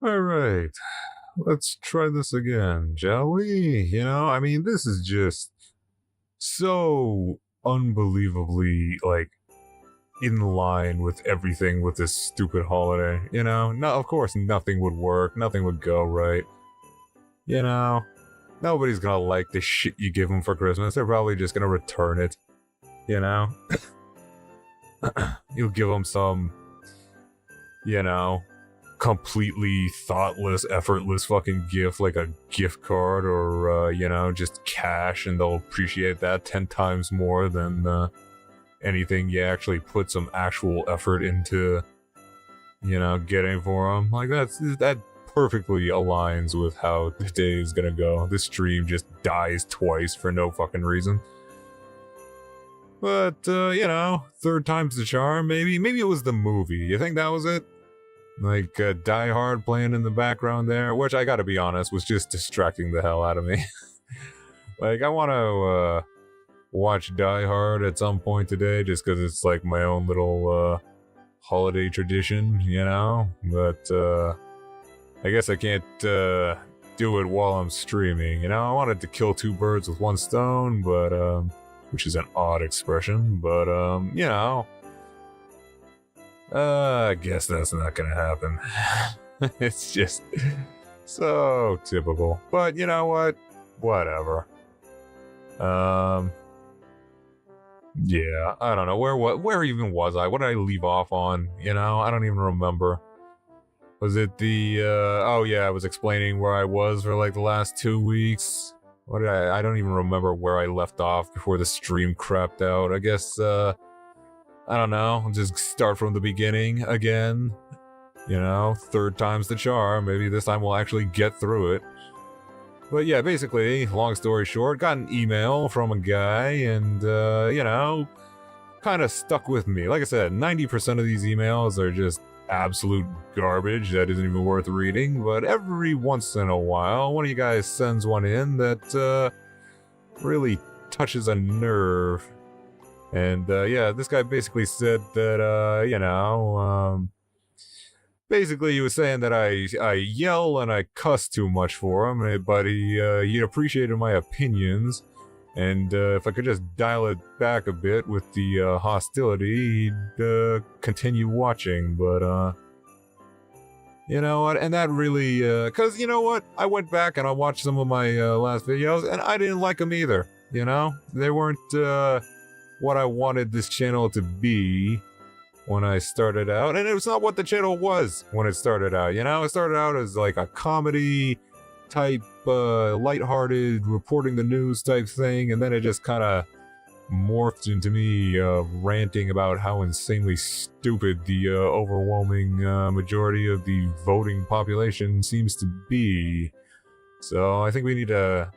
Alright, let's try this again, shall we? You know, I mean, this is just so unbelievably, like, in line with everything with this stupid holiday, you know? No, of course nothing would work, nothing would go right. You know, nobody's gonna like the shit you give them for Christmas, they're probably just gonna return it, you know? You'll give them some, you know, completely thoughtless, effortless fucking gift like a gift card or, you know, just cash, and they'll appreciate that 10 times more than anything you actually put some actual effort into, you know, getting for them. Like, that perfectly aligns with how the day is gonna go. This stream just dies twice for no fucking reason. But, you know, third time's the charm, maybe? Maybe it was the movie. You think that was it? Like, Die Hard playing in the background there, which I gotta be honest, was just distracting the hell out of me. Like, I wanna, watch Die Hard at some point today, just because it's like my own little, holiday tradition, you know? But, I guess I can't, do it while I'm streaming, you know? I wanted to kill two birds with one stone, but, which is an odd expression, but, you know, I guess that's not gonna happen. It's just so typical. But you know what? Whatever. Yeah, I don't know. Where even was I? What did I leave off on? You know, I don't even remember. Was it the, oh yeah, I was explaining where I was for like the last 2 weeks. What did I don't even remember where I left off before the stream crapped out. I guess, I don't know, just start from the beginning again. You know, third time's the charm. Maybe this time we'll actually get through it. But yeah, basically, long story short, got an email from a guy and, you know, kind of stuck with me. Like I said, 90% of these emails are just absolute garbage that isn't even worth reading, but every once in a while, one of you guys sends one in that, really touches a nerve. And, yeah, this guy basically said that, you know, basically he was saying that I yell and I cuss too much for him, but he appreciated my opinions, and, if I could just dial it back a bit with the, hostility, he'd, continue watching, but, you know what, and that really, cause you know what, I went back and I watched some of my, last videos, and I didn't like them either, you know? They weren't, what I wanted this channel to be when I started out, and it was not what the channel was when it started out, you know? It started out as like a comedy type, lighthearted, reporting the news type thing, and then it just kind of morphed into me, ranting about how insanely stupid the, overwhelming, majority of the voting population seems to be. So I think we need to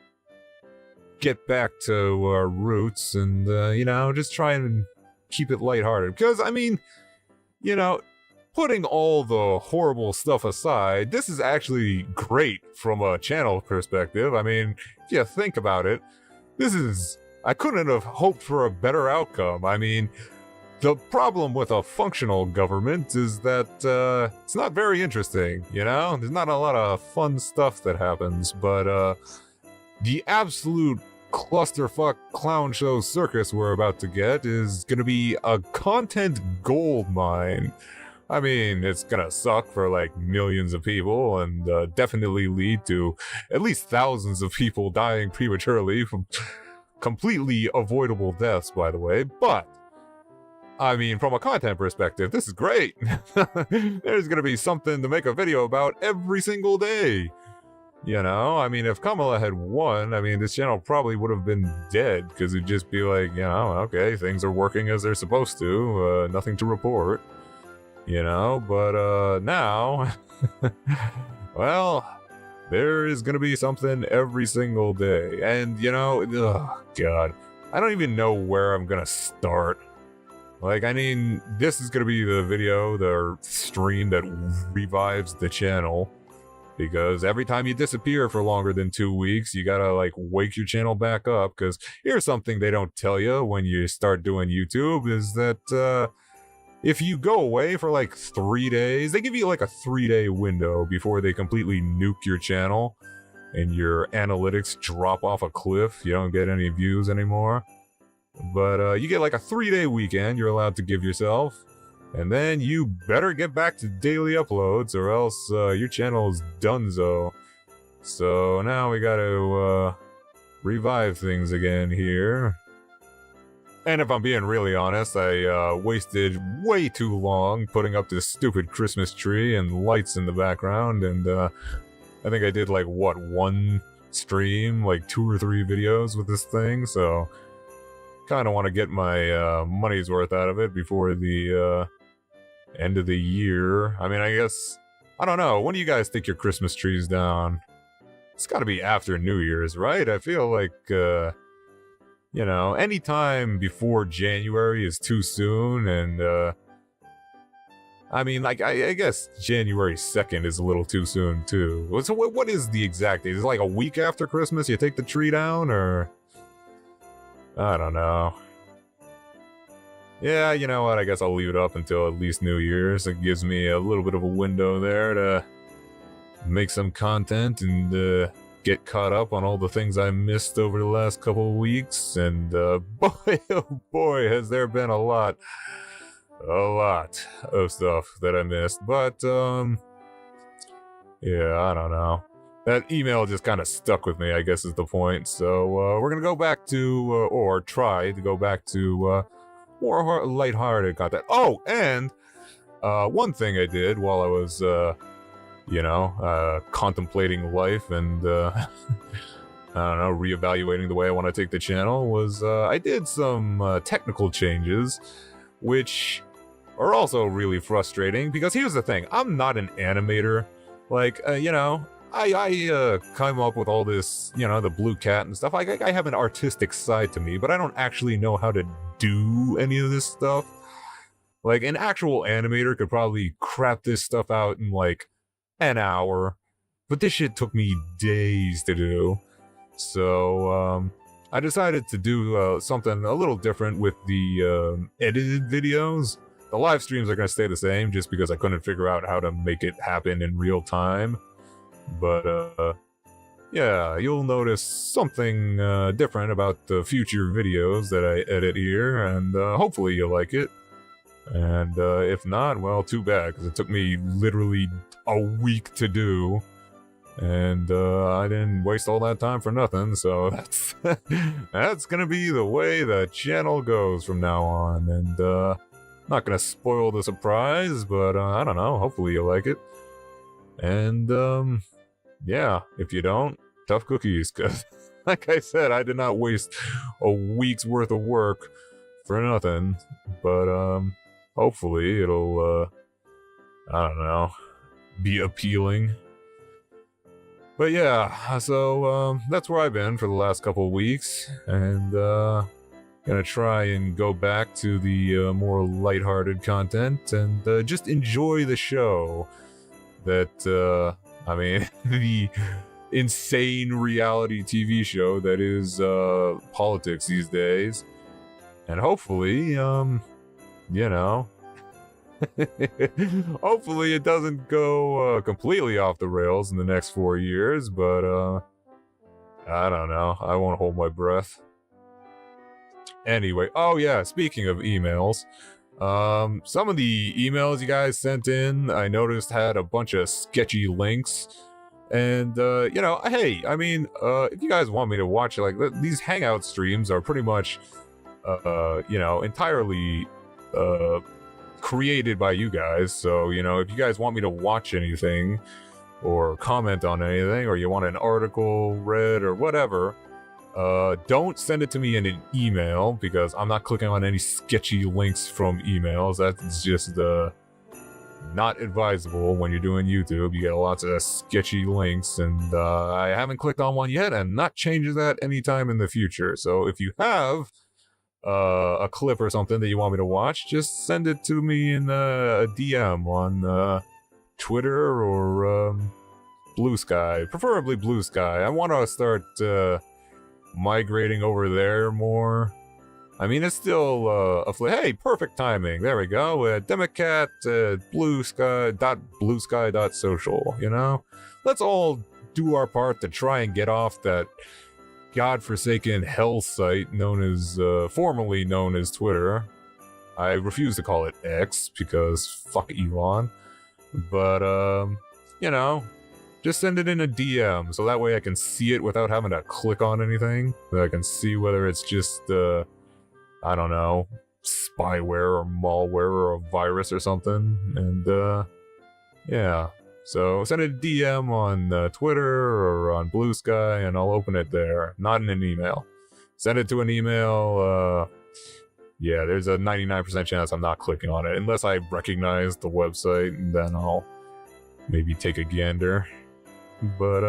get back to our roots and, you know, just try and keep it lighthearted. Because, I mean, you know, putting all the horrible stuff aside, this is actually great from a channel perspective. I mean, if you think about it, this is... I couldn't have hoped for a better outcome. I mean, the problem with a functional government is that, it's not very interesting, you know? There's not a lot of fun stuff that happens, but, the absolute clusterfuck clown show circus we're about to get is gonna be a content gold mine. I mean, it's gonna suck for like millions of people and definitely lead to at least thousands of people dying prematurely from completely avoidable deaths, by the way, but I mean, from a content perspective, this is great. There's gonna be something to make a video about every single day. You know, I mean, if Kamala had won, I mean, this channel probably would have been dead, because it'd just be like, you know, okay, things are working as they're supposed to, nothing to report, you know, but, now, well, there is gonna be something every single day, and, you know, oh, God, I don't even know where I'm gonna start. Like, I mean, this is gonna be the video, the stream that revives the channel. Because every time you disappear for longer than 2 weeks, you gotta like wake your channel back up. Because here's something they don't tell you when you start doing YouTube is that if you go away for like 3 days, they give you like a 3-day window before they completely nuke your channel and your analytics drop off a cliff. You don't get any views anymore. But you get like a 3-day weekend you're allowed to give yourself. And then you better get back to daily uploads or else your channel's donezo. So now we gotta revive things again here. And if I'm being really honest, I wasted way too long putting up this stupid Christmas tree and lights in the background. And I think I did like, what, 1 stream, like 2 or 3 videos with this thing. So kind of want to get my money's worth out of it before the end of the year. I mean, I guess, I don't know, when do you guys think your Christmas tree's down? It's gotta be after New Year's, right? I feel like, you know, any time before January is too soon, and, I mean, like, I guess January 2nd is a little too soon, too. So what is the exact date? Is it like a week after Christmas you take the tree down, or? I don't know. Yeah, you know what, I guess I'll leave it up until at least New Year's. It gives me a little bit of a window there to make some content and get caught up on all the things I missed over the last couple of weeks. And boy, oh boy, has there been a lot of stuff that I missed. But, yeah, I don't know. That email just kind of stuck with me, I guess is the point. So we're going to go back to, or try to go back to, more lighthearted content. Oh, and one thing I did while I was, you know, contemplating life and, I don't know, reevaluating the way I want to take the channel was I did some technical changes, which are also really frustrating because here's the thing. I'm not an animator. Like, you know, I come up with all this, you know, the blue cat and stuff. I have an artistic side to me, but I don't actually know how to do any of this stuff. Like, an actual animator could probably crap this stuff out in, like, an hour. But this shit took me days to do. So, I decided to do something a little different with the edited videos. The live streams are going to stay the same just because I couldn't figure out how to make it happen in real time. But, yeah, you'll notice something different about the future videos that I edit here, and hopefully you'll like it. And if not, well, too bad, because it took me literally a week to do, and I didn't waste all that time for nothing, so that's that's gonna be the way the channel goes from now on. And not gonna spoil the surprise, but I don't know, hopefully you'll like it. And yeah, if you don't, tough cookies, because like I said, I did not waste a week's worth of work for nothing. But hopefully it'll I don't know, be appealing. But yeah, so that's where I've been for the last couple of weeks, and gonna try and go back to the more lighthearted content and just enjoy the show. That I mean, the insane reality TV show that is politics these days, and hopefully, you know. Hopefully it doesn't go completely off the rails in the next 4 years, but I don't know. I won't hold my breath. Anyway, oh yeah, speaking of emails, some of the emails you guys sent in, I noticed had a bunch of sketchy links. And, you know, hey, I mean, if you guys want me to watch, like, these Hangout streams are pretty much, you know, entirely, created by you guys. So, you know, if you guys want me to watch anything or comment on anything, or you want an article read or whatever, don't send it to me in an email, because I'm not clicking on any sketchy links from emails. That's just not advisable when you're doing YouTube. You get lots of sketchy links, and I haven't clicked on one yet, and not changing that anytime in the future. So if you have a clip or something that you want me to watch, just send it to me in a DM on Twitter or Blue Sky, preferably Blue Sky. I want to start migrating over there more. I mean, it's still hey, perfect timing. There we go. Democat, bluesky.social, you know? Let's all do our part to try and get off that godforsaken hell site known as, formerly known as Twitter. I refuse to call it X because fuck Elon. But, you know, just send it in a DM so that way I can see it without having to click on anything. So I can see whether it's just, I don't know, spyware or malware or a virus or something. And, yeah. So send a DM on Twitter or on Blue Sky and I'll open it there. Not in an email. Send it to an email, yeah, there's a 99% chance I'm not clicking on it. Unless I recognize the website, and then I'll maybe take a gander. But,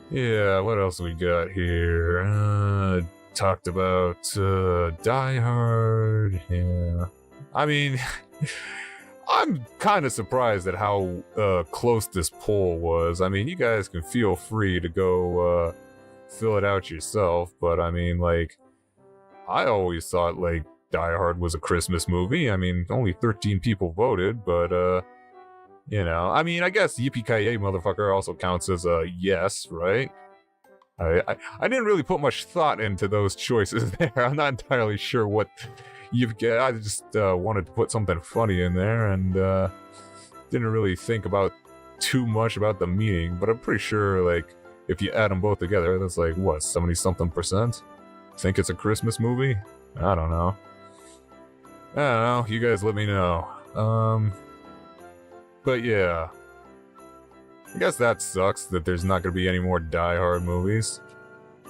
yeah, what else we got here? Talked about, Die Hard, yeah. I mean, I'm kind of surprised at how, close this poll was. I mean, you guys can feel free to go, fill it out yourself, but I mean, like, I always thought, like, Die Hard was a Christmas movie. I mean, only 13 people voted, but, you know. I mean, I guess Yippee-Ki-Yay Motherfucker also counts as a yes, right? I didn't really put much thought into those choices there. I'm not entirely sure what I just wanted to put something funny in there, and didn't really think about too much about the meaning, but I'm pretty sure, like, if you add them both together, that's like, what, 70-something%? Think it's a Christmas movie? I don't know. I don't know. You guys let me know. But yeah. I guess that sucks that there's not gonna be any more Die Hard movies.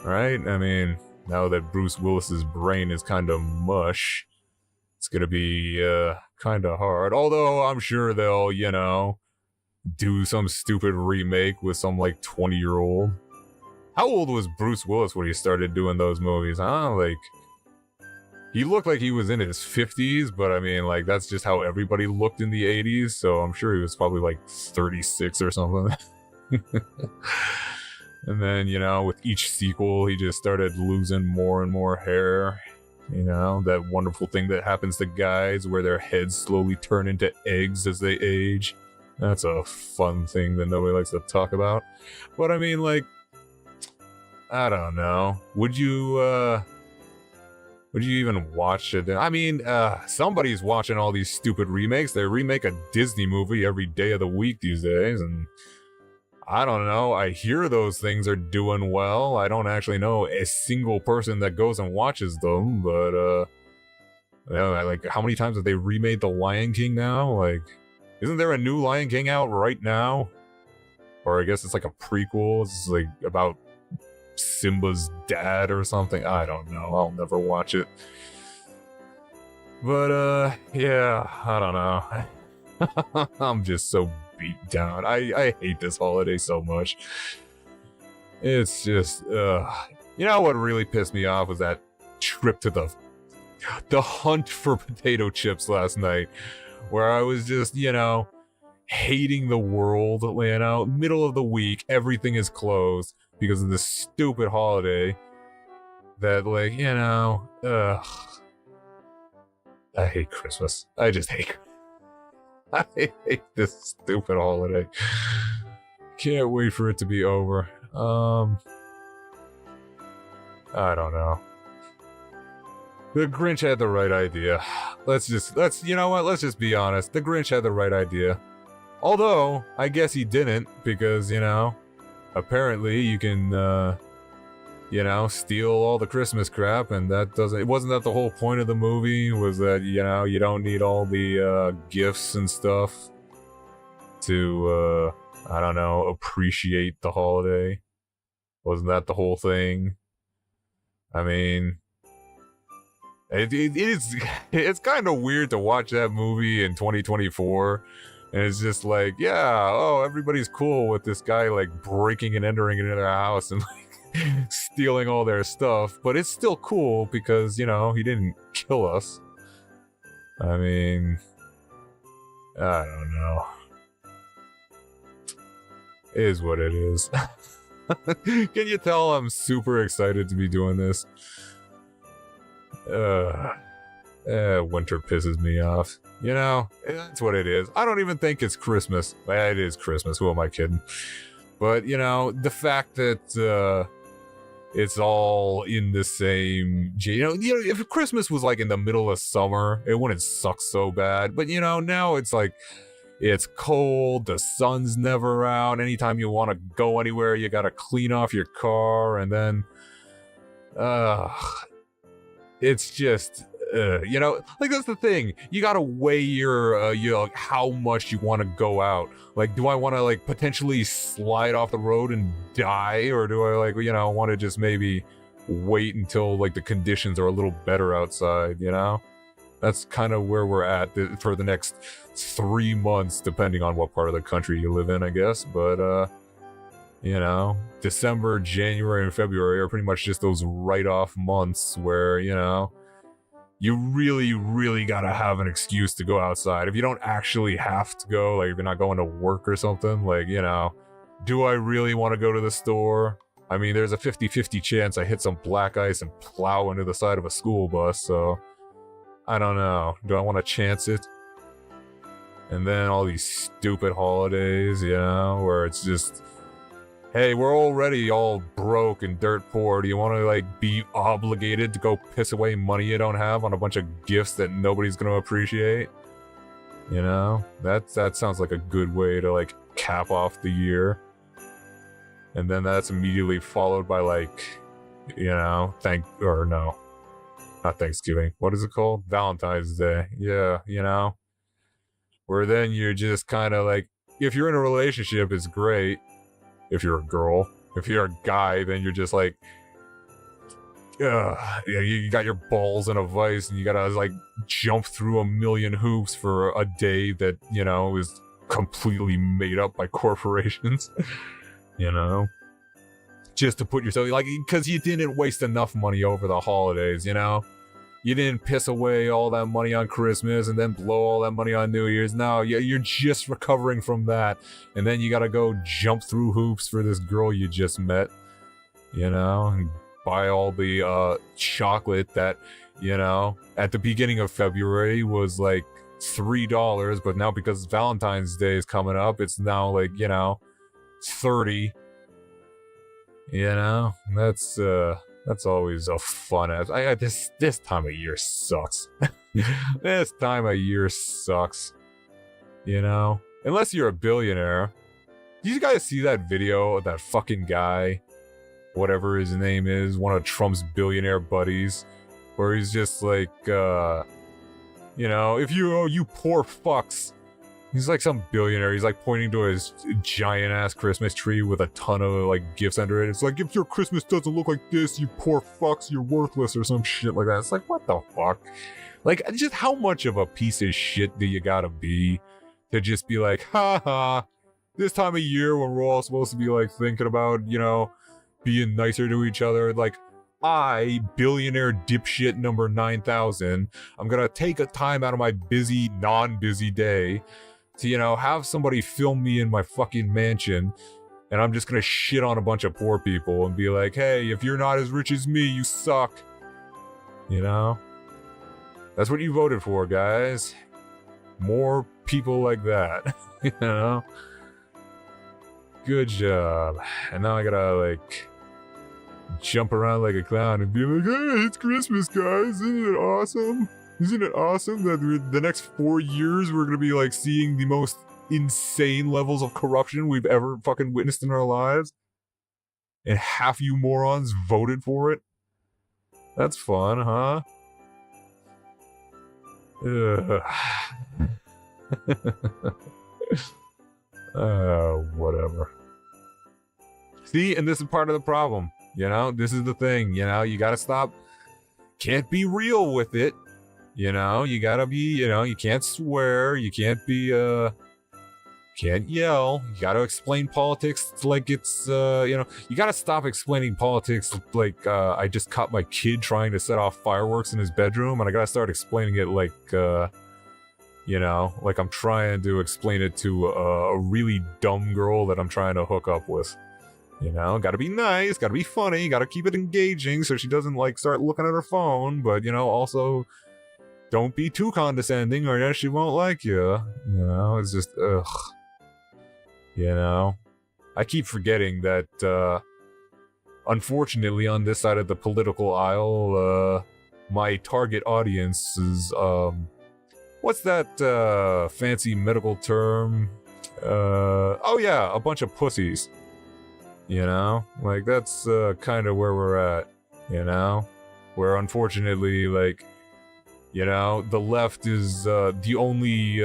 Right? I mean, now that Bruce Willis's brain is kinda mush, it's gonna be, kinda hard. Although, I'm sure they'll, you know, do some stupid remake with some, like, 20-year-old. How old was Bruce Willis when he started doing those movies, huh? Like, he looked like he was in his 50s, but I mean, like, that's just how everybody looked in the 80s, so I'm sure he was probably, like, 36 or something. And then, you know, with each sequel, he just started losing more and more hair. You know, that wonderful thing that happens to guys where their heads slowly turn into eggs as they age. That's a fun thing that nobody likes to talk about. But I mean, like, I don't know. Would you even watch it? I mean, somebody's watching all these stupid remakes. They remake a Disney movie every day of the week these days, and I don't know. I hear those things are doing well. I don't actually know a single person that goes and watches them, but, you know, like, how many times have they remade The Lion King now? Like, isn't there a new Lion King out right now? Or I guess it's like a prequel. It's like about Simba's dad or something. I don't know. I'll never watch it. But, yeah, I don't know. I'm just so beat down. I hate this holiday so much. It's just, you know what really pissed me off was that trip to the hunt for potato chips last night, where I was just, you know, hating the world, you know, middle of the week, everything is closed because of this stupid holiday that, like, you know, I hate Christmas. I just hate I hate this stupid holiday. Can't wait for it to be over. I don't know. The Grinch had the right idea. You know what? Let's just be honest. The Grinch had the right idea. Although, I guess he didn't, because, you know, apparently you can, you know, steal all the Christmas crap, and wasn't that the whole point of the movie, was that, you know, you don't need all the, gifts and stuff to, I don't know, appreciate the holiday? Wasn't that the whole thing? I mean, it's kind of weird to watch that movie in 2024, and it's just like, yeah, oh, everybody's cool with this guy, like, breaking and entering into their house and, like, stealing all their stuff, but it's still cool because, you know, he didn't kill us. I mean, I don't know. It is what it is. Can you tell I'm super excited to be doing this? Winter pisses me off. You know, that's what it is. I don't even think it's Christmas. It is Christmas. Who am I kidding? But, you know, the fact that it's all in the same... You know, if Christmas was like in the middle of summer, it wouldn't suck so bad. But, you know, now it's like... It's cold, the sun's never out. Anytime you want to go anywhere, you gotta clean off your car, and then... it's just... you know, like that's the thing. You gotta weigh your, you know, like how much you want to go out. Like, do I want to like potentially slide off the road and die, or do I like, you know, want to just maybe wait until like the conditions are a little better outside? You know, that's kind of where we're at for the next 3 months, depending on what part of the country you live in, I guess. But you know, December, January, and February are pretty much just those write-off months where, you know, you really, really gotta have an excuse to go outside. If you don't actually have to go, like if you're not going to work or something, like, you know, do I really want to go to the store? I mean, there's a 50-50 chance I hit some black ice and plow into the side of a school bus, so I don't know. Do I want to chance it? And then all these stupid holidays, you know, where it's just... Hey, we're already all broke and dirt poor. Do you want to, like, be obligated to go piss away money you don't have on a bunch of gifts that nobody's going to appreciate? You know? That sounds like a good way to, like, cap off the year. And then that's immediately followed by, like, you know, not Thanksgiving. What is it called? Valentine's Day. Yeah, you know? Where then you're just kind of like, if you're in a relationship, it's great. If you're a girl. If you're a guy, then you're just like, you got your balls in a vice and you gotta like jump through a million hoops for a day that, you know, is completely made up by corporations. You know? Just to put yourself, like, because you didn't waste enough money over the holidays, you know? You didn't piss away all that money on Christmas and then blow all that money on New Year's. No, you're just recovering from that. And then you gotta go jump through hoops for this girl you just met. You know? And buy all the chocolate that, you know, at the beginning of February was like $3. But now because Valentine's Day is coming up, it's now like, you know, $30. You know? That's always a fun ass. This time of year sucks. This time of year sucks. You know? Unless you're a billionaire. Did you guys see that video of that fucking guy? Whatever his name is. One of Trump's billionaire buddies. Where he's just like, you know, if you poor fucks. He's like some billionaire. He's like pointing to his giant ass Christmas tree with a ton of like gifts under it. It's like, if your Christmas doesn't look like this, you poor fucks, you're worthless or some shit like that. It's like, what the fuck? Like, just how much of a piece of shit do you gotta be to just be like, haha, this time of year when we're all supposed to be like thinking about, you know, being nicer to each other, like, I, billionaire dipshit number 9,000, I'm gonna take a time out of my busy, non-busy day to, you know, have somebody film me in my fucking mansion, and I'm just gonna shit on a bunch of poor people and be like, hey, if you're not as rich as me, you suck. You know? That's what you voted for, guys. More people like that. You know? Good job. And now I gotta, like, jump around like a clown and be like, hey, it's Christmas, guys. Isn't it awesome? Isn't it awesome that the next 4 years we're gonna be like seeing the most insane levels of corruption we've ever fucking witnessed in our lives? And half you morons voted for it? That's fun, huh? Whatever. See, and this is part of the problem. You know, this is the thing, you know, you gotta stop. Can't be real with it. You know, you gotta be, you know, you can't swear, you can't be, can't yell, you gotta explain politics like it's, you know, you gotta stop explaining politics like, I just caught my kid trying to set off fireworks in his bedroom, and I gotta start explaining it like, You know, like I'm trying to explain it to a really dumb girl that I'm trying to hook up with. You know, gotta be nice, gotta be funny, gotta keep it engaging so she doesn't, like, start looking at her phone, but, you know, also don't be too condescending or else she won't like you. You know, it's just, ugh. You know? I keep forgetting that, unfortunately, on this side of the political aisle, my target audience is, what's that, fancy medical term? Oh yeah, a bunch of pussies. You know? Like, that's, kind of where we're at, you know? Where, unfortunately, like, you know, the left is, the only,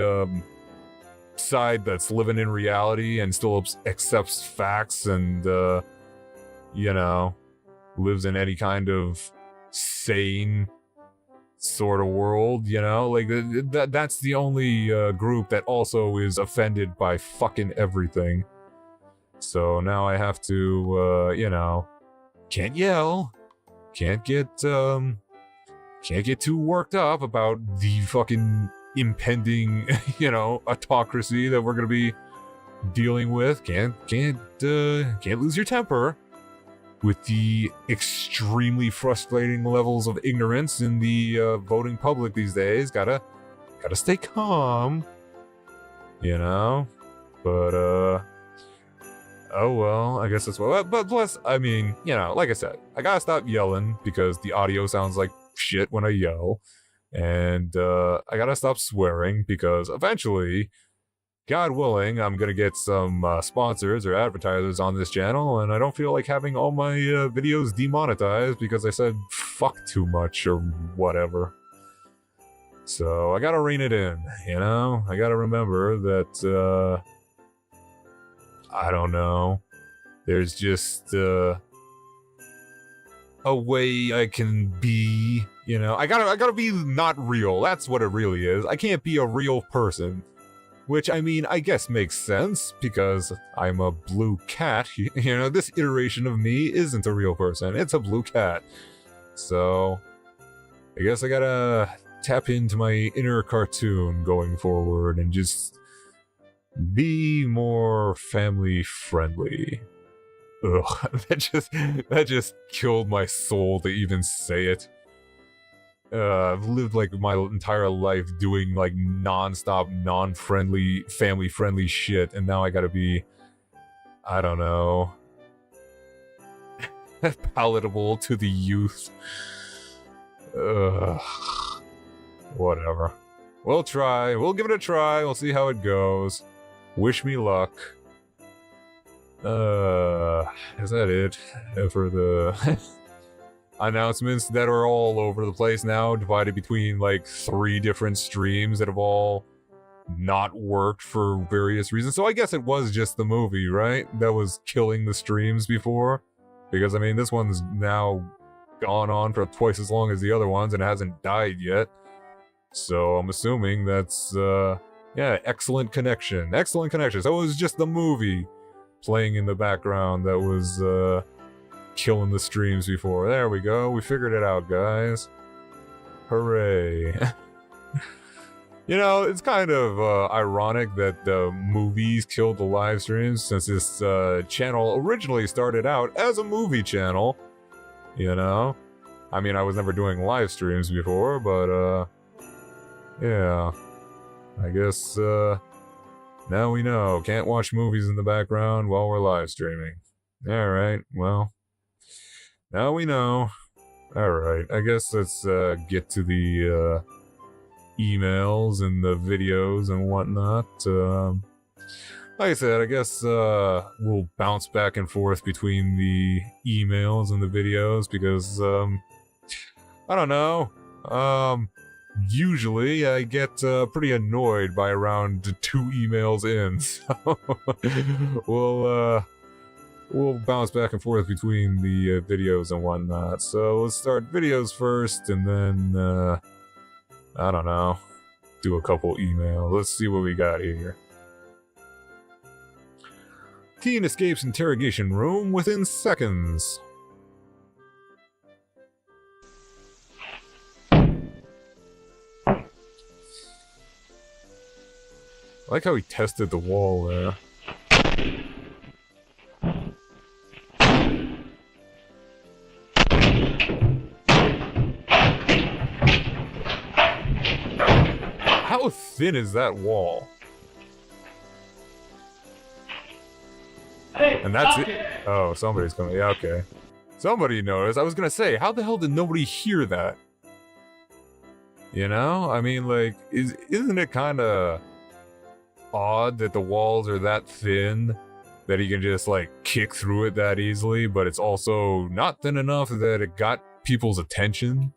side that's living in reality and still accepts facts and, you know, lives in any kind of sane sort of world, you know? Like, that's the only, group that also is offended by fucking everything. So now I have to, you know, can't yell, can't get too worked up about the fucking impending, you know, autocracy that we're gonna be dealing with. Can't lose your temper with the extremely frustrating levels of ignorance in the voting public these days. Gotta stay calm, you know. But oh well, I guess that's what. But plus, I mean, you know, like I said, I gotta stop yelling because the audio sounds like shit when I yell. And I gotta stop swearing because eventually, God willing, I'm gonna get some sponsors or advertisers on this channel, and I don't feel like having all my videos demonetized because I said fuck too much or whatever. So I gotta rein it in, you know? I gotta remember that, I don't know, there's just a way I can be, you know? I gotta be not real. That's what it really is. I can't be a real person. Which, I mean, I guess makes sense, because I'm a blue cat. You know, this iteration of me isn't a real person. It's a blue cat. So, I guess I gotta tap into my inner cartoon going forward and just be more family friendly. Ugh, that just killed my soul to even say it. I've lived like my entire life doing like non-stop, non-friendly, family-friendly shit, and now I gotta be, I don't know, palatable to the youth. Ugh. Whatever. We'll try. We'll give it a try. We'll see how it goes. Wish me luck. Is that it for the announcements that are all over the place now, divided between like 3 different streams that have all not worked for various reasons? So I guess it was just the movie, right? That was killing the streams before? Because, I mean, this one's now gone on for twice as long as the other ones and hasn't died yet. So I'm assuming that's, yeah, excellent connection. Excellent connection. So it was just the movie playing in the background that was, killing the streams before. There we go. We figured it out, guys. Hooray. You know, it's kind of ironic that the movies killed the live streams, since this channel originally started out as a movie channel. You know? I mean, I was never doing live streams before, but yeah. I guess now we know. Can't watch movies in the background while we're live streaming. Alright, well. Now we know. Alright, I guess let's get to the emails and the videos and whatnot. Like I said, I guess we'll bounce back and forth between the emails and the videos because, I don't know. Usually I get pretty annoyed by around 2 emails in, so we'll bounce back and forth between the videos and whatnot. So let's start videos first, and then, I don't know, do a couple emails. Let's see what we got here. Teen escapes interrogation room within seconds. I like how he tested the wall there. How thin is that wall? Hey, and that's it. Oh, somebody's coming. Yeah, okay. Somebody noticed. I was gonna say, how the hell did nobody hear that? You know? I mean, like, isn't it kind of odd that the walls are that thin that he can just, like, kick through it that easily, but it's also not thin enough that it got people's attention?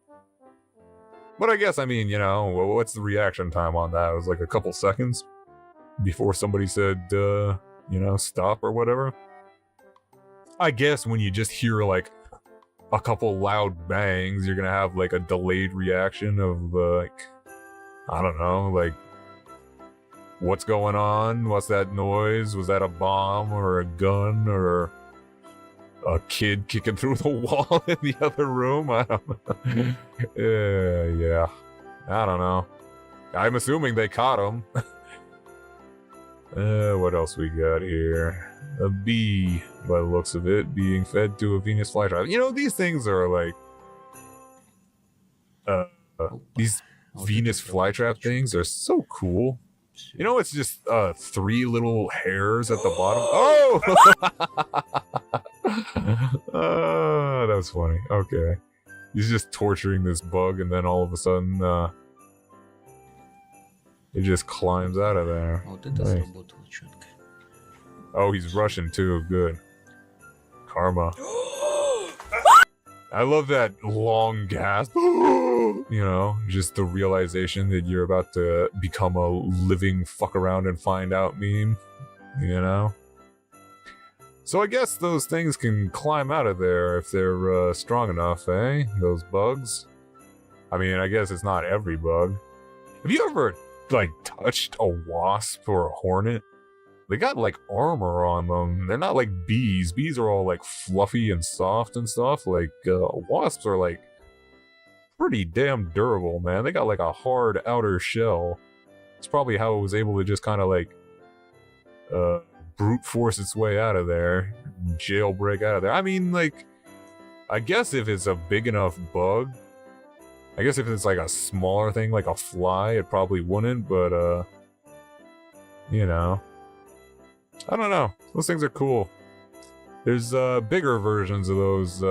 But I guess, I mean, you know, what's the reaction time on that? It was like a couple seconds before somebody said, you know, stop or whatever. I guess when you just hear, like, a couple loud bangs, you're gonna have, like, a delayed reaction of, like, I don't know, like, what's going on? What's that noise? Was that a bomb or a gun or a kid kicking through the wall in the other room? I don't know. Yeah. I don't know. I'm assuming they caught him. What else we got here? A bee, by the looks of it, being fed to a Venus flytrap. You know, these things are like... these Venus flytrap things are so cool. You know, it's just 3 little hairs at the bottom. Oh! That's funny. Okay. He's just torturing this bug, and then all of a sudden, it just climbs out of there. Nice. Oh, he's Russian too. Good. Karma. I love that long gasp. You know, just the realization that you're about to become a living fuck around and find out meme. You know? So I guess those things can climb out of there if they're strong enough, eh? Those bugs. I mean, I guess it's not every bug. Have you ever, like, touched a wasp or a hornet? They got, like, armor on them. They're not like bees. Bees are all, like, fluffy and soft and stuff. Like, wasps are, like, pretty damn durable, man. They got, like, a hard outer shell. It's probably how it was able to just kind of, like, brute force its way out of there. Jailbreak out of there. I mean, like, I guess if it's a big enough bug, I guess if it's, like, a smaller thing, like a fly, it probably wouldn't, but, you know. I don't know. Those things are cool. There's bigger versions of those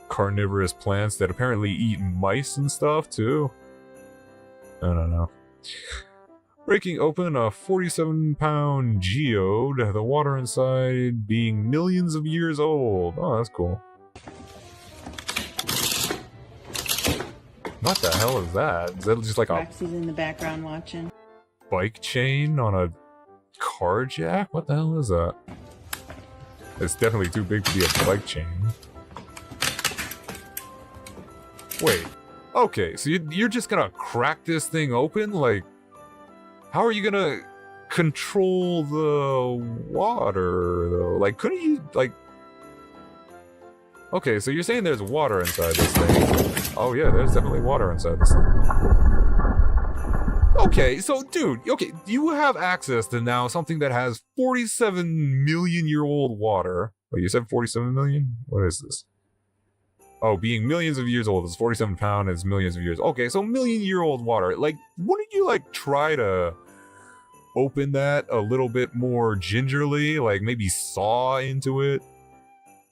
carnivorous plants that apparently eat mice and stuff too. I don't know. Breaking open a 47-pound geode, the water inside being millions of years old. Oh, that's cool. What the hell is that? Is that just like a... Roxy's in the background watching. Bike chain on a car jack? What the hell is that? It's definitely too big to be a bike chain. Wait. Okay, so you're just gonna crack this thing open? Like, how are you gonna control the water, though? Like, couldn't you, like... Okay, so you're saying there's water inside this thing. Oh yeah, there's definitely water inside this thing. Okay, so dude, okay, you have access to now something that has 47 million year old water. Wait, you said 47 million? What is this? Oh, being millions of years old is 47 pound is millions of years. Okay, so million year old water. Like, wouldn't you like try to open that a little bit more gingerly? Like maybe saw into it,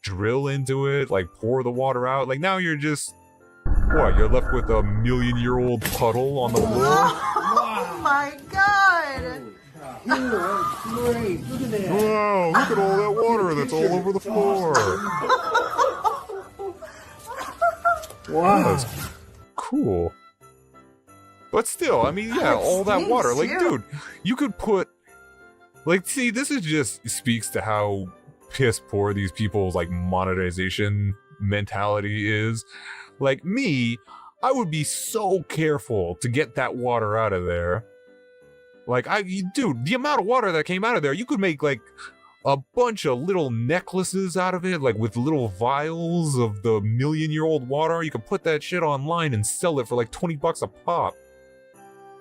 drill into it, like pour the water out. Like now you're just, what, you're left with a million year old puddle on the floor? Oh my god! Great. Look at that. Wow, look at all that water that's all over the floor. Wow. That's cool. But still, I mean, yeah, all that water. Like, dude, you could put... Like, see, this is just speaks to how piss poor these people's, like, monetization mentality is. Like, me, I would be so careful to get that water out of there. Like, dude, the amount of water that came out of there, you could make, like, a bunch of little necklaces out of it, like, with little vials of the million-year-old water. You could put that shit online and sell it for, like, 20 bucks a pop.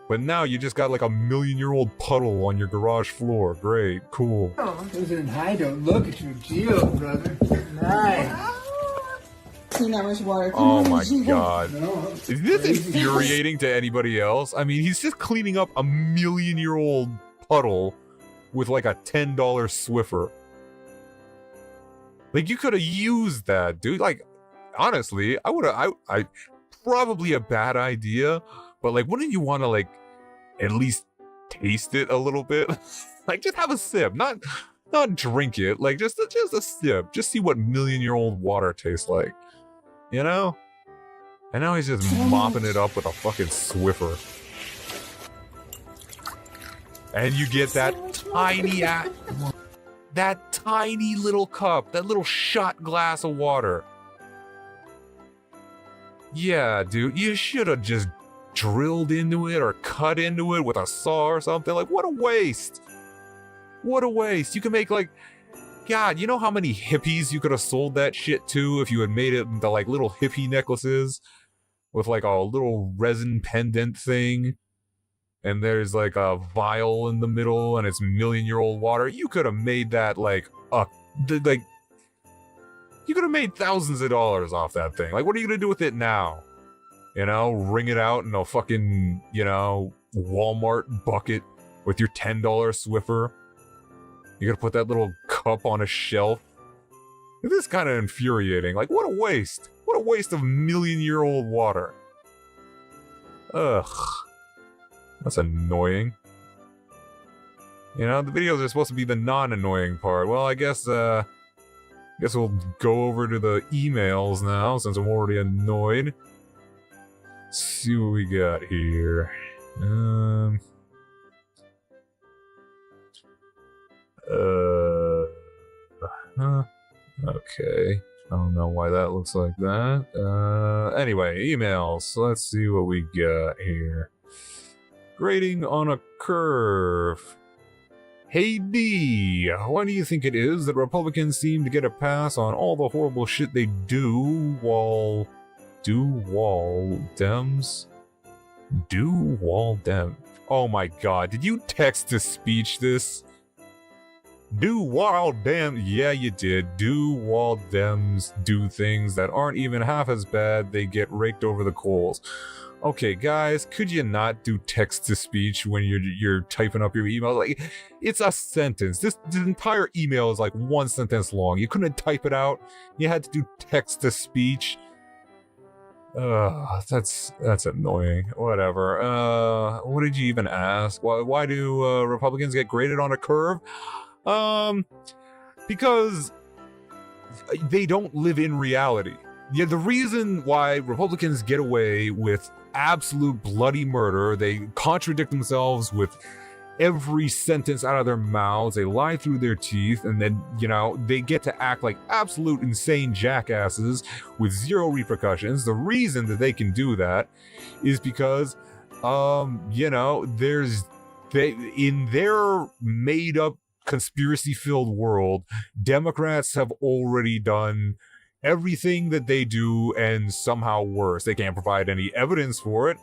But now you just got like a million-year-old puddle on your garage floor. Great, cool. Listen, I don't look at your geo, brother. Nice. See that much water. Oh my god. No, Is this infuriating to anybody else? I mean, he's just cleaning up a million-year-old puddle with like a $10 Swiffer. Like, you could have used that, dude. Like, honestly, I probably a bad idea, but like, wouldn't you want to like at least taste it a little bit? Like, just have a sip, not drink it. Like, just a sip. Just see what million-year-old water tastes like. You know? And now he's just mopping it up with a fucking Swiffer. And you get that tiny little cup, that little shot glass of water. Yeah, dude, you should have just drilled into it or cut into it with a saw or something. Like, what a waste. What a waste. You can make like, God, you know how many hippies you could have sold that shit to if you had made it into like little hippie necklaces with like a little resin pendant thing? And there's like a vial in the middle and it's million-year-old water. You could have made that like you could have made thousands of dollars off that thing. Like, what are you gonna do with it now? You know, wring it out in a fucking, you know, Walmart bucket with your $10 Swiffer. You're gonna put that little cup on a shelf. This is kind of infuriating. Like, what a waste. What a waste of million-year-old water. Ugh. That's annoying. You know, the videos are supposed to be the non-annoying part. Well, I guess we'll go over to the emails now, since I'm already annoyed. See what we got here. Okay. I don't know why that looks like that. Anyway, emails. Let's see what we got here. Grading on a curve. Hey D, why do you think it is that Republicans seem to get a pass on all the horrible shit they do while Dems? Oh my god, did you text to speech this? Yeah, you did. Do while Dems do things that aren't even half as bad, they get raked over the coals. Okay, guys, could you not do text-to-speech when you're typing up your email? Like, it's a sentence. This entire email is like one sentence long. You couldn't type it out. You had to do text-to-speech. That's annoying. Whatever. What did you even ask? Why do Republicans get graded on a curve? Because they don't live in reality. Yeah, the reason why Republicans get away with absolute bloody murder, they contradict themselves with every sentence out of their mouths, they lie through their teeth, and then, you know, they get to act like absolute insane jackasses with zero repercussions. The reason that they can do that is because, you know, in their made-up conspiracy-filled world, Democrats have already done everything that they do and somehow worse. They can't provide any evidence for it.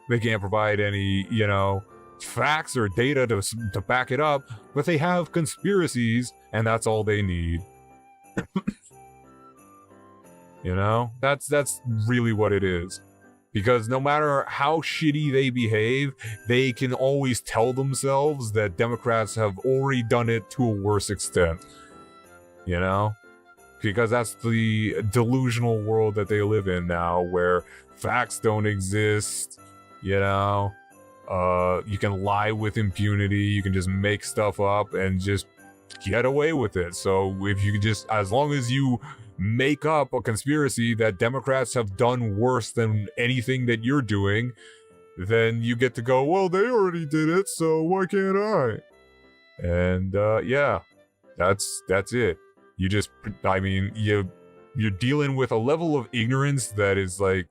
They can't provide any, you know, facts or data to back it up, but they have conspiracies and that's all they need. You know, that's really what it is. Because no matter how shitty they behave, they can always tell themselves that Democrats have already done it to a worse extent. You know? Because that's the delusional world that they live in now, where facts don't exist, you know? You can lie with impunity, you can just make stuff up and just get away with it. So if you just, as long as you make up a conspiracy that Democrats have done worse than anything that you're doing, then you get to go, well, they already did it, so why can't I? And yeah, that's it. You just, I mean, you're dealing with a level of ignorance that is like,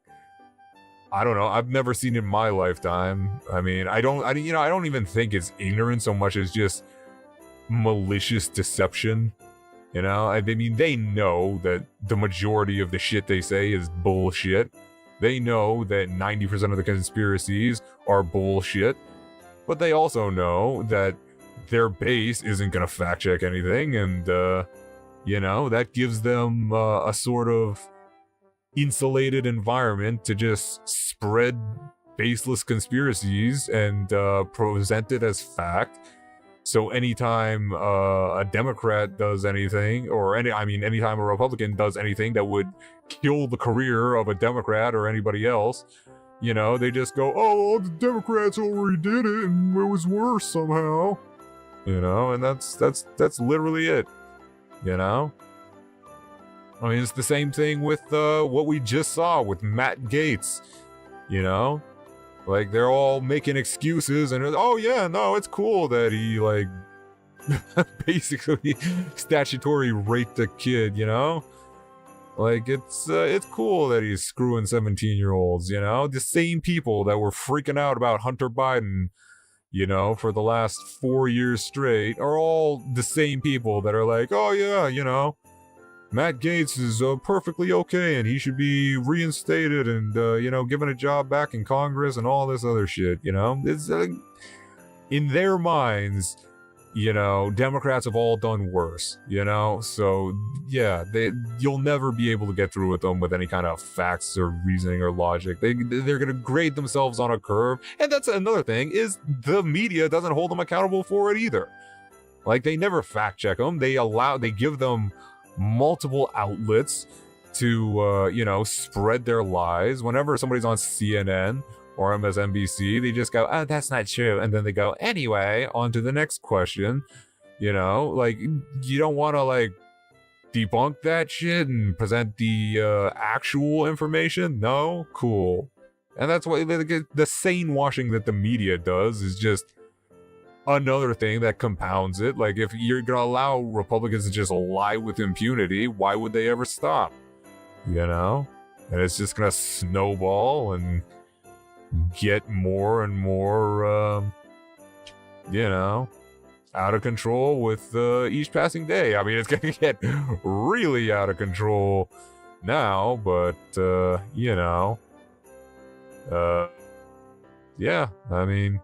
I don't know, I've never seen in my lifetime. I mean, I don't even think it's ignorance so much as just malicious deception. You know, I mean, they know that the majority of the shit they say is bullshit. They know that 90% of the conspiracies are bullshit, but they also know that their base isn't going to fact check anything, and, that gives them a sort of insulated environment to just spread baseless conspiracies and present it as fact. So anytime a Democrat does anything, or anytime a Republican does anything that would kill the career of a Democrat or anybody else, they just go, oh, well, the Democrats already did it and it was worse somehow. And that's literally it. It's the same thing with what we just saw with Matt Gaetz. Like, they're all making excuses and, oh yeah, no, it's cool that he, like, basically statutory raped a kid, Like, it's cool that he's screwing 17-year-olds, The same people that were freaking out about Hunter Biden, for the last 4 years straight are all the same people that are like, oh yeah, Matt Gaetz is perfectly okay and he should be reinstated and, given a job back in Congress and all this other shit, It's, in their minds, Democrats have all done worse, So, yeah, you'll never be able to get through with them with any kind of facts or reasoning or logic. They're going to grade themselves on a curve. And that's another thing, is the media doesn't hold them accountable for it either. Like, they never fact check them. They give them multiple outlets to, spread their lies. Whenever somebody's on CNN or MSNBC, they just go, oh, that's not true. And then they go, anyway, on to the next question. Like, you don't want to, like, debunk that shit and present the actual information? No? Cool. And that's what the sane washing that the media does is just another thing that compounds it. Like, if you're gonna allow Republicans to just lie with impunity, why would they ever stop? And it's just gonna snowball and get more and more, out of control with each passing day. I mean, it's gonna get really out of control now, but, yeah, I mean...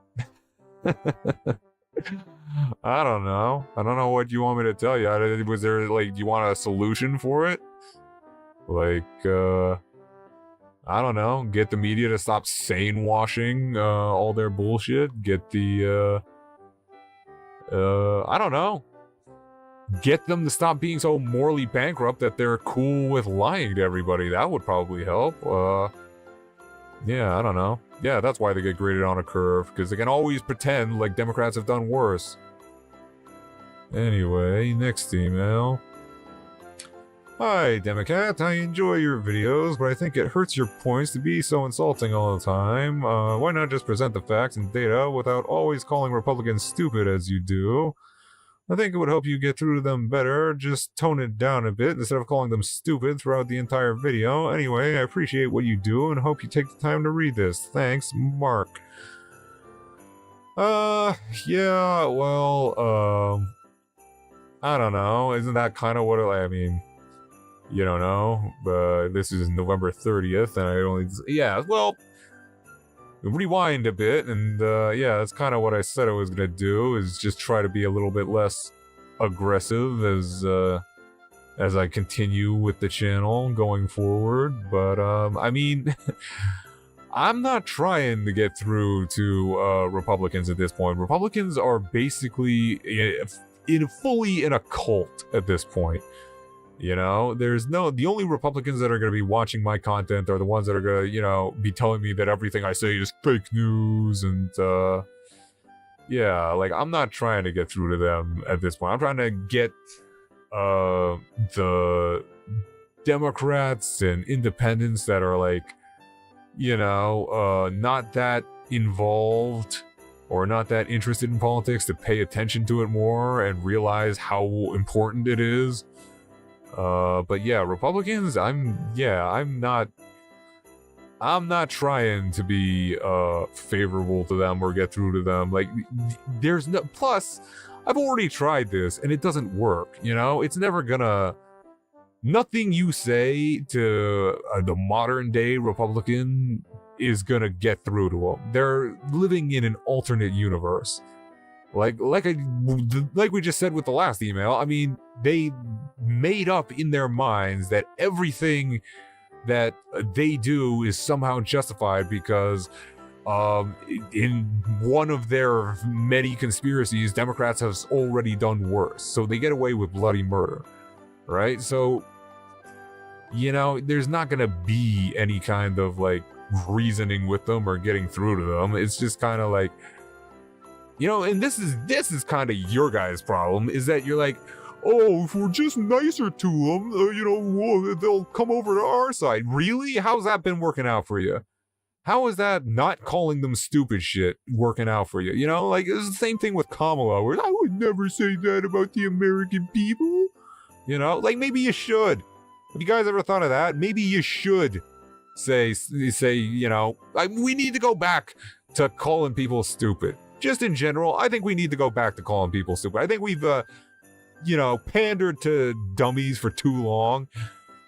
I don't know what you want me to tell you. Was there, like, do you want a solution for it? Like, I don't know, get the media to stop sane washing all their bullshit. Get the, I don't know. Get them to stop being so morally bankrupt that they're cool with lying to everybody. That would probably help. Yeah, I don't know. Yeah, that's why they get graded on a curve, because they can always pretend like Democrats have done worse. Anyway, next email. Hi, Democat. I enjoy your videos, but I think it hurts your points to be so insulting all the time. Why not just present the facts and data without always calling Republicans stupid as you do? I think it would help you get through to them better. Just tone it down a bit instead of calling them stupid throughout the entire video. Anyway, I appreciate what you do and hope you take the time to read this. Thanks, Mark. Yeah, well, I don't know. Isn't that kind of what I mean? You don't know, but this is November 30th, and I only... Yeah, well... Rewind a bit, and yeah, that's kind of what I said I was gonna do, is just try to be a little bit less aggressive as I continue with the channel going forward. But I mean, I'm not trying to get through to Republicans at this point. Republicans are basically fully in a cult at this point. The only Republicans that are going to be watching my content are the ones that are going to, be telling me that everything I say is fake news. And, yeah, like, I'm not trying to get through to them at this point. I'm trying to get, the Democrats and independents that are, like, not that involved or not that interested in politics to pay attention to it more and realize how important it is. But yeah, Republicans, I'm not trying to be, favorable to them or get through to them. Like, plus, I've already tried this and it doesn't work, It's never gonna nothing you say to the modern day Republican is gonna get through to them. They're living in an alternate universe. Like we just said with the last email, I mean, they made up in their minds that everything that they do is somehow justified because in one of their many conspiracies, Democrats have already done worse. So they get away with bloody murder, right? So, you know, there's not going to be any kind of like reasoning with them or getting through to them. It's just kind of like, you know, and this is kind of your guys' problem, is that you're like, oh, if we're just nicer to them, you know, they'll come over to our side. Really? How's that been working out for you? How is that not calling them stupid shit working out for you? You know, like, it's the same thing with Kamala, where I would never say that about the American people. You know, like, maybe you should. Have you guys ever thought of that? Maybe you should say, you know, we need to go back to calling people stupid. Just in general, I think we need to go back to calling people stupid. I think we've, you know, pandered to dummies for too long.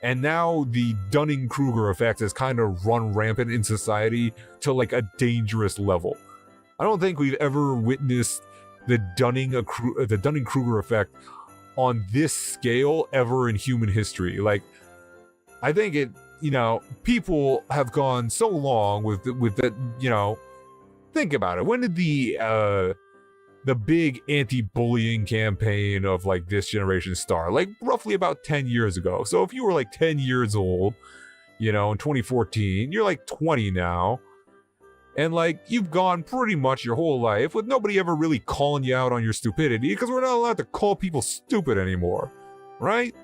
And now the Dunning-Kruger effect has kind of run rampant in society to like a dangerous level. I don't think we've ever witnessed the Dunning-Kruger effect on this scale ever in human history. Like, I think it, you know, people have gone so long with that, you know, think about it. When did the big anti-bullying campaign of like this generation start? Like roughly about 10 years ago. So if you were like 10 years old, you know, in 2014, you're like 20 now. And like you've gone pretty much your whole life with nobody ever really calling you out on your stupidity, because we're not allowed to call people stupid anymore, right?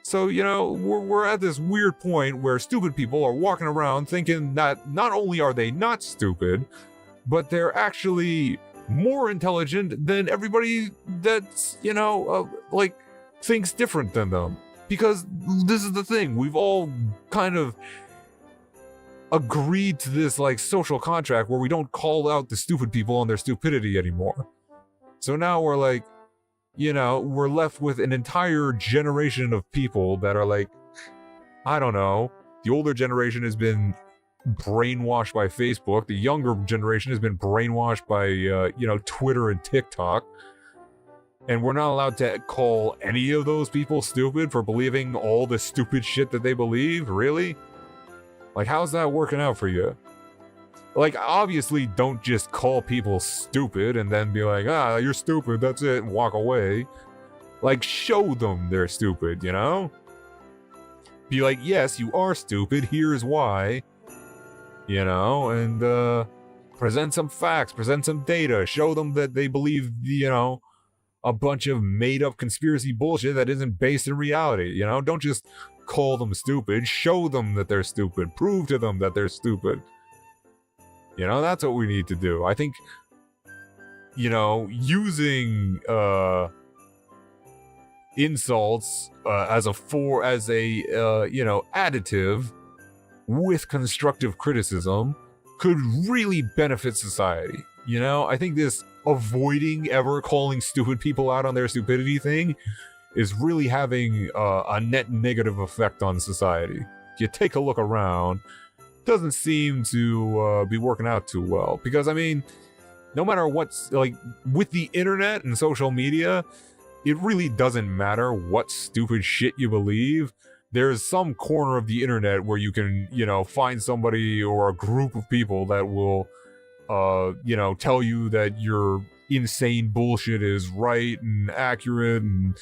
So, you know, we're at this weird point where stupid people are walking around thinking that not only are they not stupid, but they're actually more intelligent than everybody that's, you know, like, thinks different than them. Because this is the thing, we've all kind of agreed to this, like, social contract where we don't call out the stupid people on their stupidity anymore. So now we're like, you know, we're left with an entire generation of people that are like, I don't know, the older generation has been brainwashed by Facebook. The younger generation has been brainwashed by, you know, Twitter and TikTok. And we're not allowed to call any of those people stupid for believing all the stupid shit that they believe? Really? Like, how's that working out for you? Like, obviously, don't just call people stupid and then be like, ah, you're stupid, that's it, and walk away. Like, show them they're stupid, you know? Be like, yes, you are stupid, here's why. You know, and present some facts, present some data, show them that they believe, you know, a bunch of made-up conspiracy bullshit that isn't based in reality, you know? Don't just call them stupid, show them that they're stupid, prove to them that they're stupid. You know, that's what we need to do. I think, you know, using insults as a you know, additive with constructive criticism could really benefit society. You know, I think this avoiding ever calling stupid people out on their stupidity thing is really having a net negative effect on society. If you take a look around, it doesn't seem to be working out too well. Because, I mean, no matter what's, like, with the internet and social media, it really doesn't matter what stupid shit you believe. There's some corner of the internet where you can, you know, find somebody or a group of people that will, you know, tell you that your insane bullshit is right and accurate, and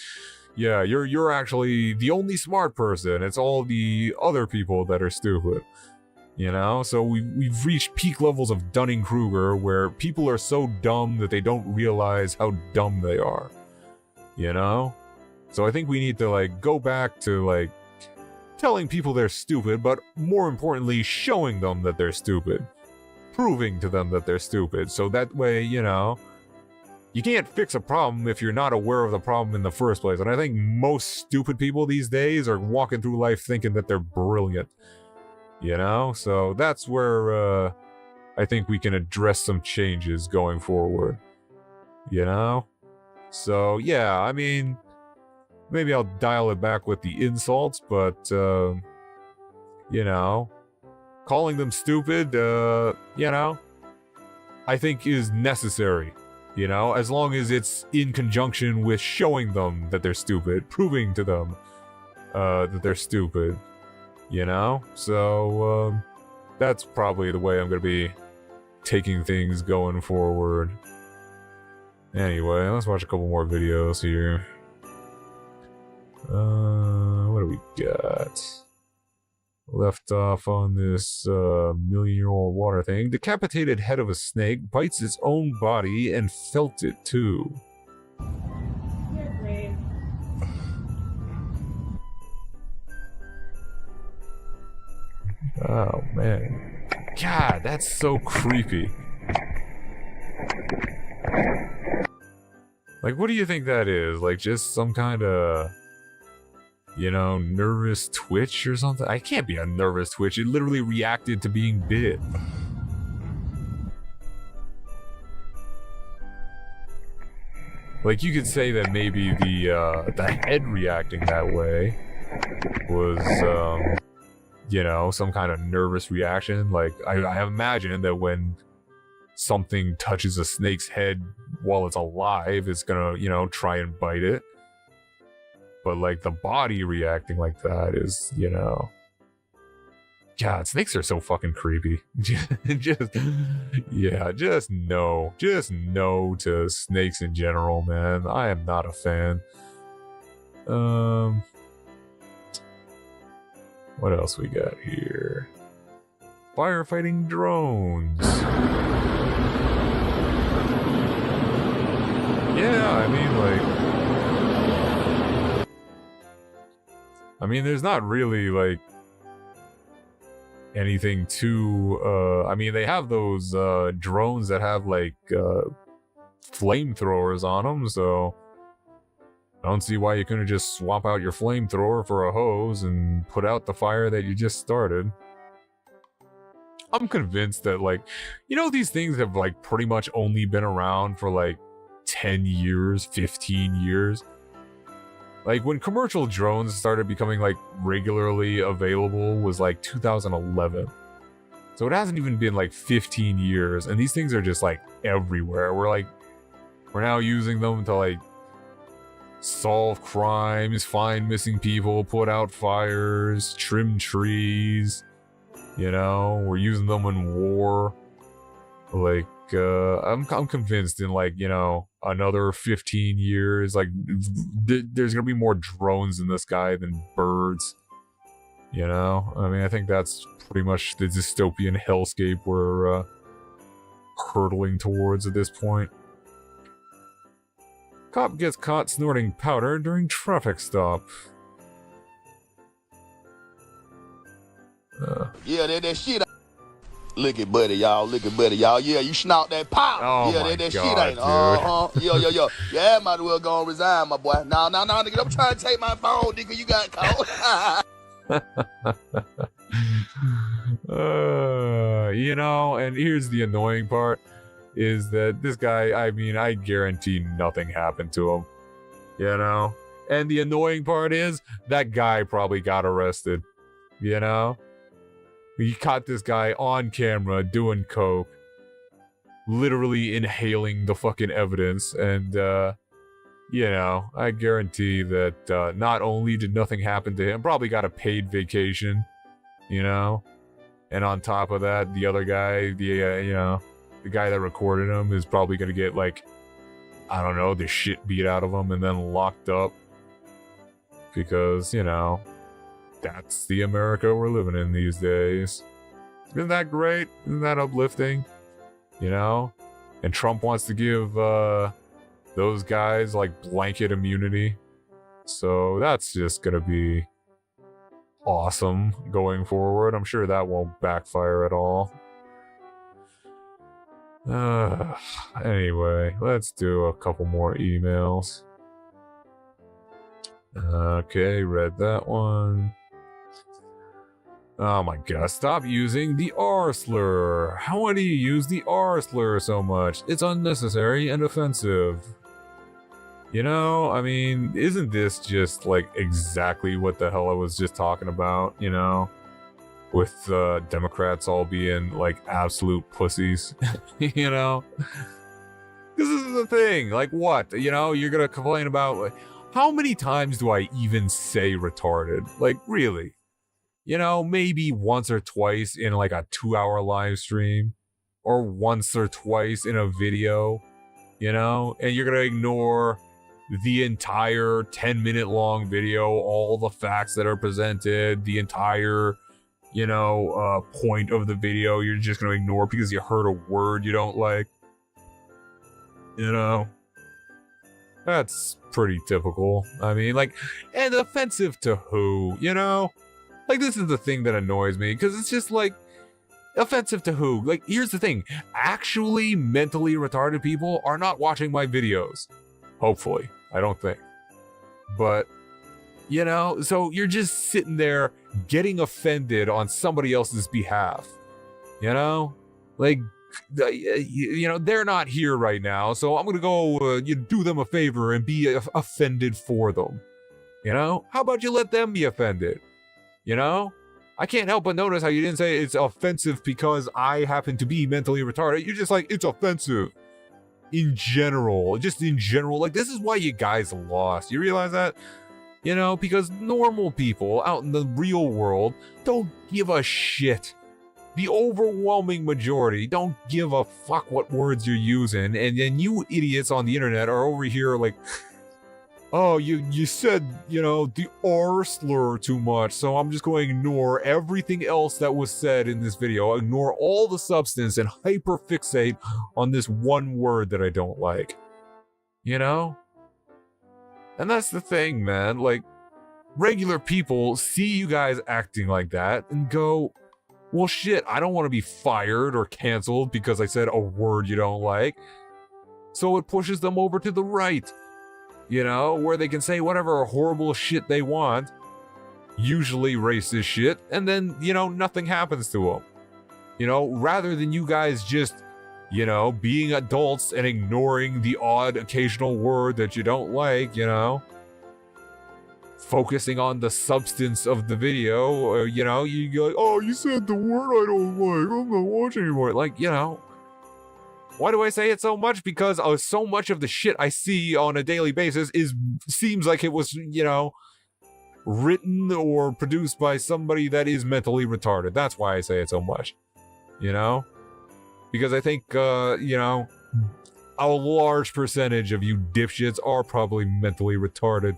yeah, you're actually the only smart person. It's all the other people that are stupid. You know, so we've reached peak levels of Dunning-Kruger where people are so dumb that they don't realize how dumb they are. You know? So I think we need to, like, go back to, like, telling people they're stupid, but more importantly, showing them that they're stupid. Proving to them that they're stupid, so that way, you know, you can't fix a problem if you're not aware of the problem in the first place. And I think most stupid people these days are walking through life thinking that they're brilliant. You know? So that's where, I think we can address some changes going forward. You know? So, yeah, I mean, maybe I'll dial it back with the insults, but, you know, calling them stupid, you know, I think is necessary, you know, as long as it's in conjunction with showing them that they're stupid, proving to them, that they're stupid, you know? So, that's probably the way I'm gonna be taking things going forward. Anyway, let's watch a couple more videos here. What do we got? Left off on this million-year-old water thing. Decapitated head of a snake bites its own body and felt it too. You're great. Oh man. God, that's so creepy. Like, what do you think that is? Like, just some kind of, you know, nervous twitch or something? I can't be a nervous twitch. It literally reacted to being bit. Like, you could say that maybe the head reacting that way was, you know, some kind of nervous reaction. Like, I imagine that when something touches a snake's head while it's alive, it's gonna, you know, try and bite it. But, like, the body reacting like that is, you know... God, snakes are so fucking creepy. Just no to snakes in general, man. I am not a fan. What else we got here? Firefighting drones. Yeah, I mean, there's not really, like, anything too, I mean, they have those, drones that have, like, flamethrowers on them, so I don't see why you couldn't just swap out your flamethrower for a hose and put out the fire that you just started. I'm convinced that, like, you know, these things have, like, pretty much only been around for, like, 10 years, 15 years. Like, when commercial drones started becoming, like, regularly available was, like, 2011. So it hasn't even been, like, 15 years, and these things are just, like, everywhere. We're now using them to, like, solve crimes, find missing people, put out fires, trim trees. You know, we're using them in war. Like, I'm convinced in, like, you know, another 15 years, like, there's gonna be more drones in the sky than birds. You know? I mean, I think that's pretty much the dystopian hellscape we're, hurtling towards at this point. Cop gets caught snorting powder during traffic stop. Yeah, that shit. Look at buddy, y'all. Look at buddy, y'all. Yeah, you snort that pop. Oh yeah, my that God, shit ain't. Yo. Yeah, might as well go and resign, my boy. No, nigga, I'm trying to take my phone, nigga. You got caught. You know, and here's the annoying part, is that this guy, I mean, I guarantee nothing happened to him. You know? And the annoying part is, that guy probably got arrested. You know? We caught this guy on camera doing coke, literally inhaling the fucking evidence, and, you know, I guarantee that, not only did nothing happen to him, probably got a paid vacation, you know? And on top of that, the other guy, you know, the guy that recorded him is probably gonna get, like, I don't know, the shit beat out of him and then locked up. Because, you know, that's the America we're living in these days. Isn't that great? Isn't that uplifting? You know? And Trump wants to give, those guys, like, blanket immunity. So that's just gonna be awesome going forward. I'm sure that won't backfire at all. Anyway, let's do a couple more emails. Okay, read that one. Oh my god, stop using the R slur. Why do you use the R slur so much? It's unnecessary and offensive. You know, I mean, isn't this just like exactly what the hell I was just talking about, you know? With Democrats all being like absolute pussies, you know? This is the thing, like what? You know, you're gonna complain about, like, how many times do I even say retarded? Like, really? You know, maybe once or twice in like a 2-hour live stream, or once or twice in a video, you know? And you're gonna ignore the entire 10-minute long video, all the facts that are presented, the entire, you know, point of the video, you're just gonna ignore because you heard a word you don't like. You know? That's pretty typical. I mean, like, and offensive to who, you know? Like, this is the thing that annoys me, because it's just like, offensive to who? Like, here's the thing. Actually mentally retarded people are not watching my videos. Hopefully. I don't think. But, you know, so you're just sitting there getting offended on somebody else's behalf. You know? Like, you know, they're not here right now, so I'm gonna go do them a favor and be offended for them. You know? How about you let them be offended? You know? I can't help but notice how you didn't say it's offensive because I happen to be mentally retarded. You're just like, it's offensive. In general. Just in general. Like, this is why you guys lost. You realize that? You know? Because normal people out in the real world don't give a shit. The overwhelming majority don't give a fuck what words you're using, and then you idiots on the internet are over here like, oh, you said, you know, the R slur too much, so I'm just going to ignore everything else that was said in this video, ignore all the substance, and hyperfixate on this one word that I don't like. You know? And that's the thing, man. Like, regular people see you guys acting like that and go, well, shit, I don't want to be fired or canceled because I said a word you don't like. So it pushes them over to the right, you know, where they can say whatever horrible shit they want, usually racist shit, and then, you know, nothing happens to them. You know, rather than you guys just, you know, being adults and ignoring the odd occasional word that you don't like, you know, focusing on the substance of the video, or, you know, you go, oh, you said the word I don't like, I'm not watching anymore. Like, you know, why do I say it so much? Because so much of the shit I see on a daily basis seems like it was, you know, written or produced by somebody that is mentally retarded. That's why I say it so much, you know? Because I think, you know, a large percentage of you dipshits are probably mentally retarded.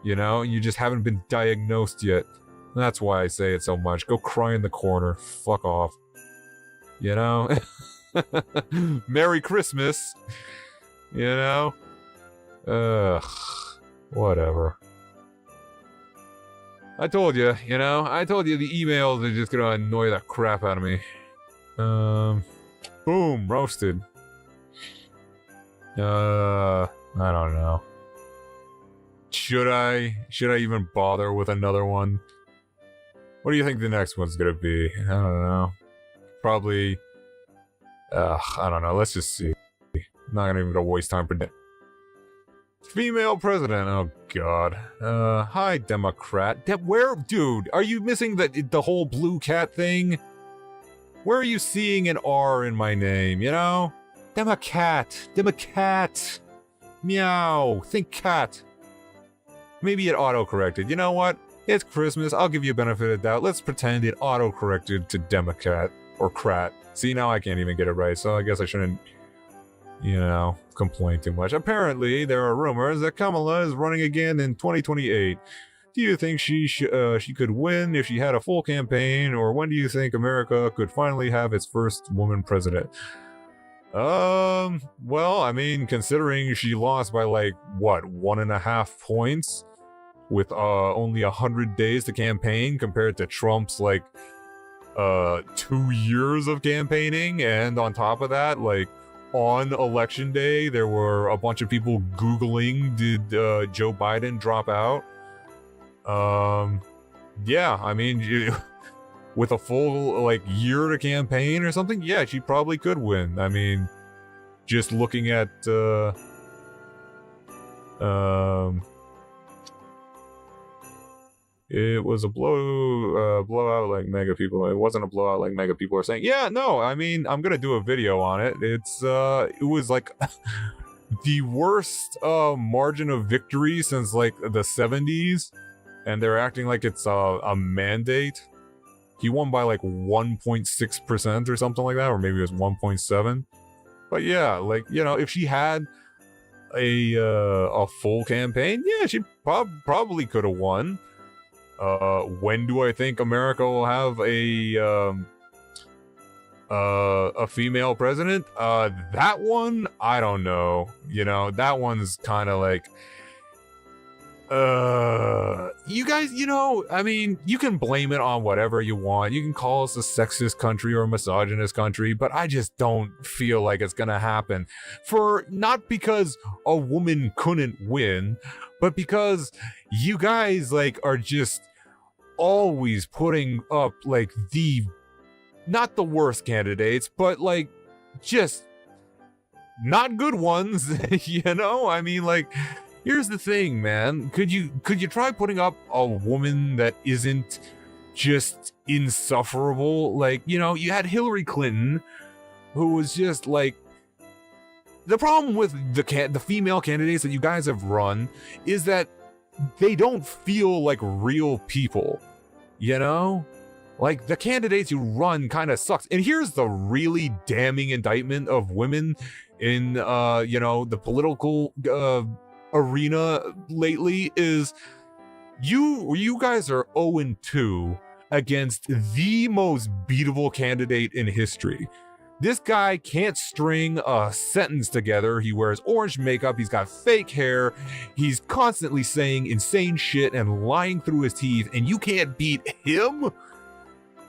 You know, you just haven't been diagnosed yet. That's why I say it so much. Go cry in the corner. Fuck off. You know? Merry Christmas. You know? Ugh. Whatever. I told you, you know? I told you the emails are just gonna annoy the crap out of me. Boom. Roasted. I don't know. Should I even bother with another one? What do you think the next one's gonna be? I don't know. Probably, I don't know. Let's just see. I'm not gonna even waste time for female president. Oh god. Hi, Democrat. Where, dude? Are you missing the whole blue cat thing? Where are you seeing an R in my name? You know, Democat. Meow. Think cat. Maybe it auto-corrected. You know what? It's Christmas. I'll give you a benefit of the doubt. Let's pretend it auto-corrected to Democat or Crat. See, now I can't even get it right, so I guess I shouldn't, you know, complain too much. Apparently, there are rumors that Kamala is running again in 2028. Do you think she could win if she had a full campaign, or when do you think America could finally have its first woman president? Well, I mean, considering she lost by like, what, 1.5 points? With only 100 days to campaign compared to Trump's like 2 years of campaigning, and on top of that, like on election day there were a bunch of people googling, did Joe Biden drop out? Yeah, I mean, with a full like year to campaign or something, yeah, she probably could win. I mean, just looking at It was a blowout like mega people. It wasn't a blowout like mega people are saying. Yeah, no, I mean, I'm gonna do a video on it. It was like the worst margin of victory since like the 70s, and they're acting like it's a mandate. He won by like 1.6% or something like that, or maybe it was 1.7. But yeah, like, you know, if she had a full campaign, yeah, she probably could have won. When do I think America will have a female president? That one, I don't know. You know, that one's kind of like, you guys, you know, I mean, you can blame it on whatever you want. You can call us a sexist country or a misogynist country, but I just don't feel like it's gonna happen. Not because a woman couldn't win, but because you guys, like, are just always putting up, like, not the worst candidates, but, like, just not good ones, you know? I mean, like, here's the thing, man. Could you try putting up a woman that isn't just insufferable? Like, you know, you had Hillary Clinton, who was just like, the problem with the female candidates that you guys have run is that they don't feel like real people, you know? Like, the candidates you run kind of sucks. And here's the really damning indictment of women in, you know, the political arena lately is you guys are 0-2 against the most beatable candidate in history. This guy can't string a sentence together. He wears orange makeup. He's got fake hair. He's constantly saying insane shit and lying through his teeth, and you can't beat him?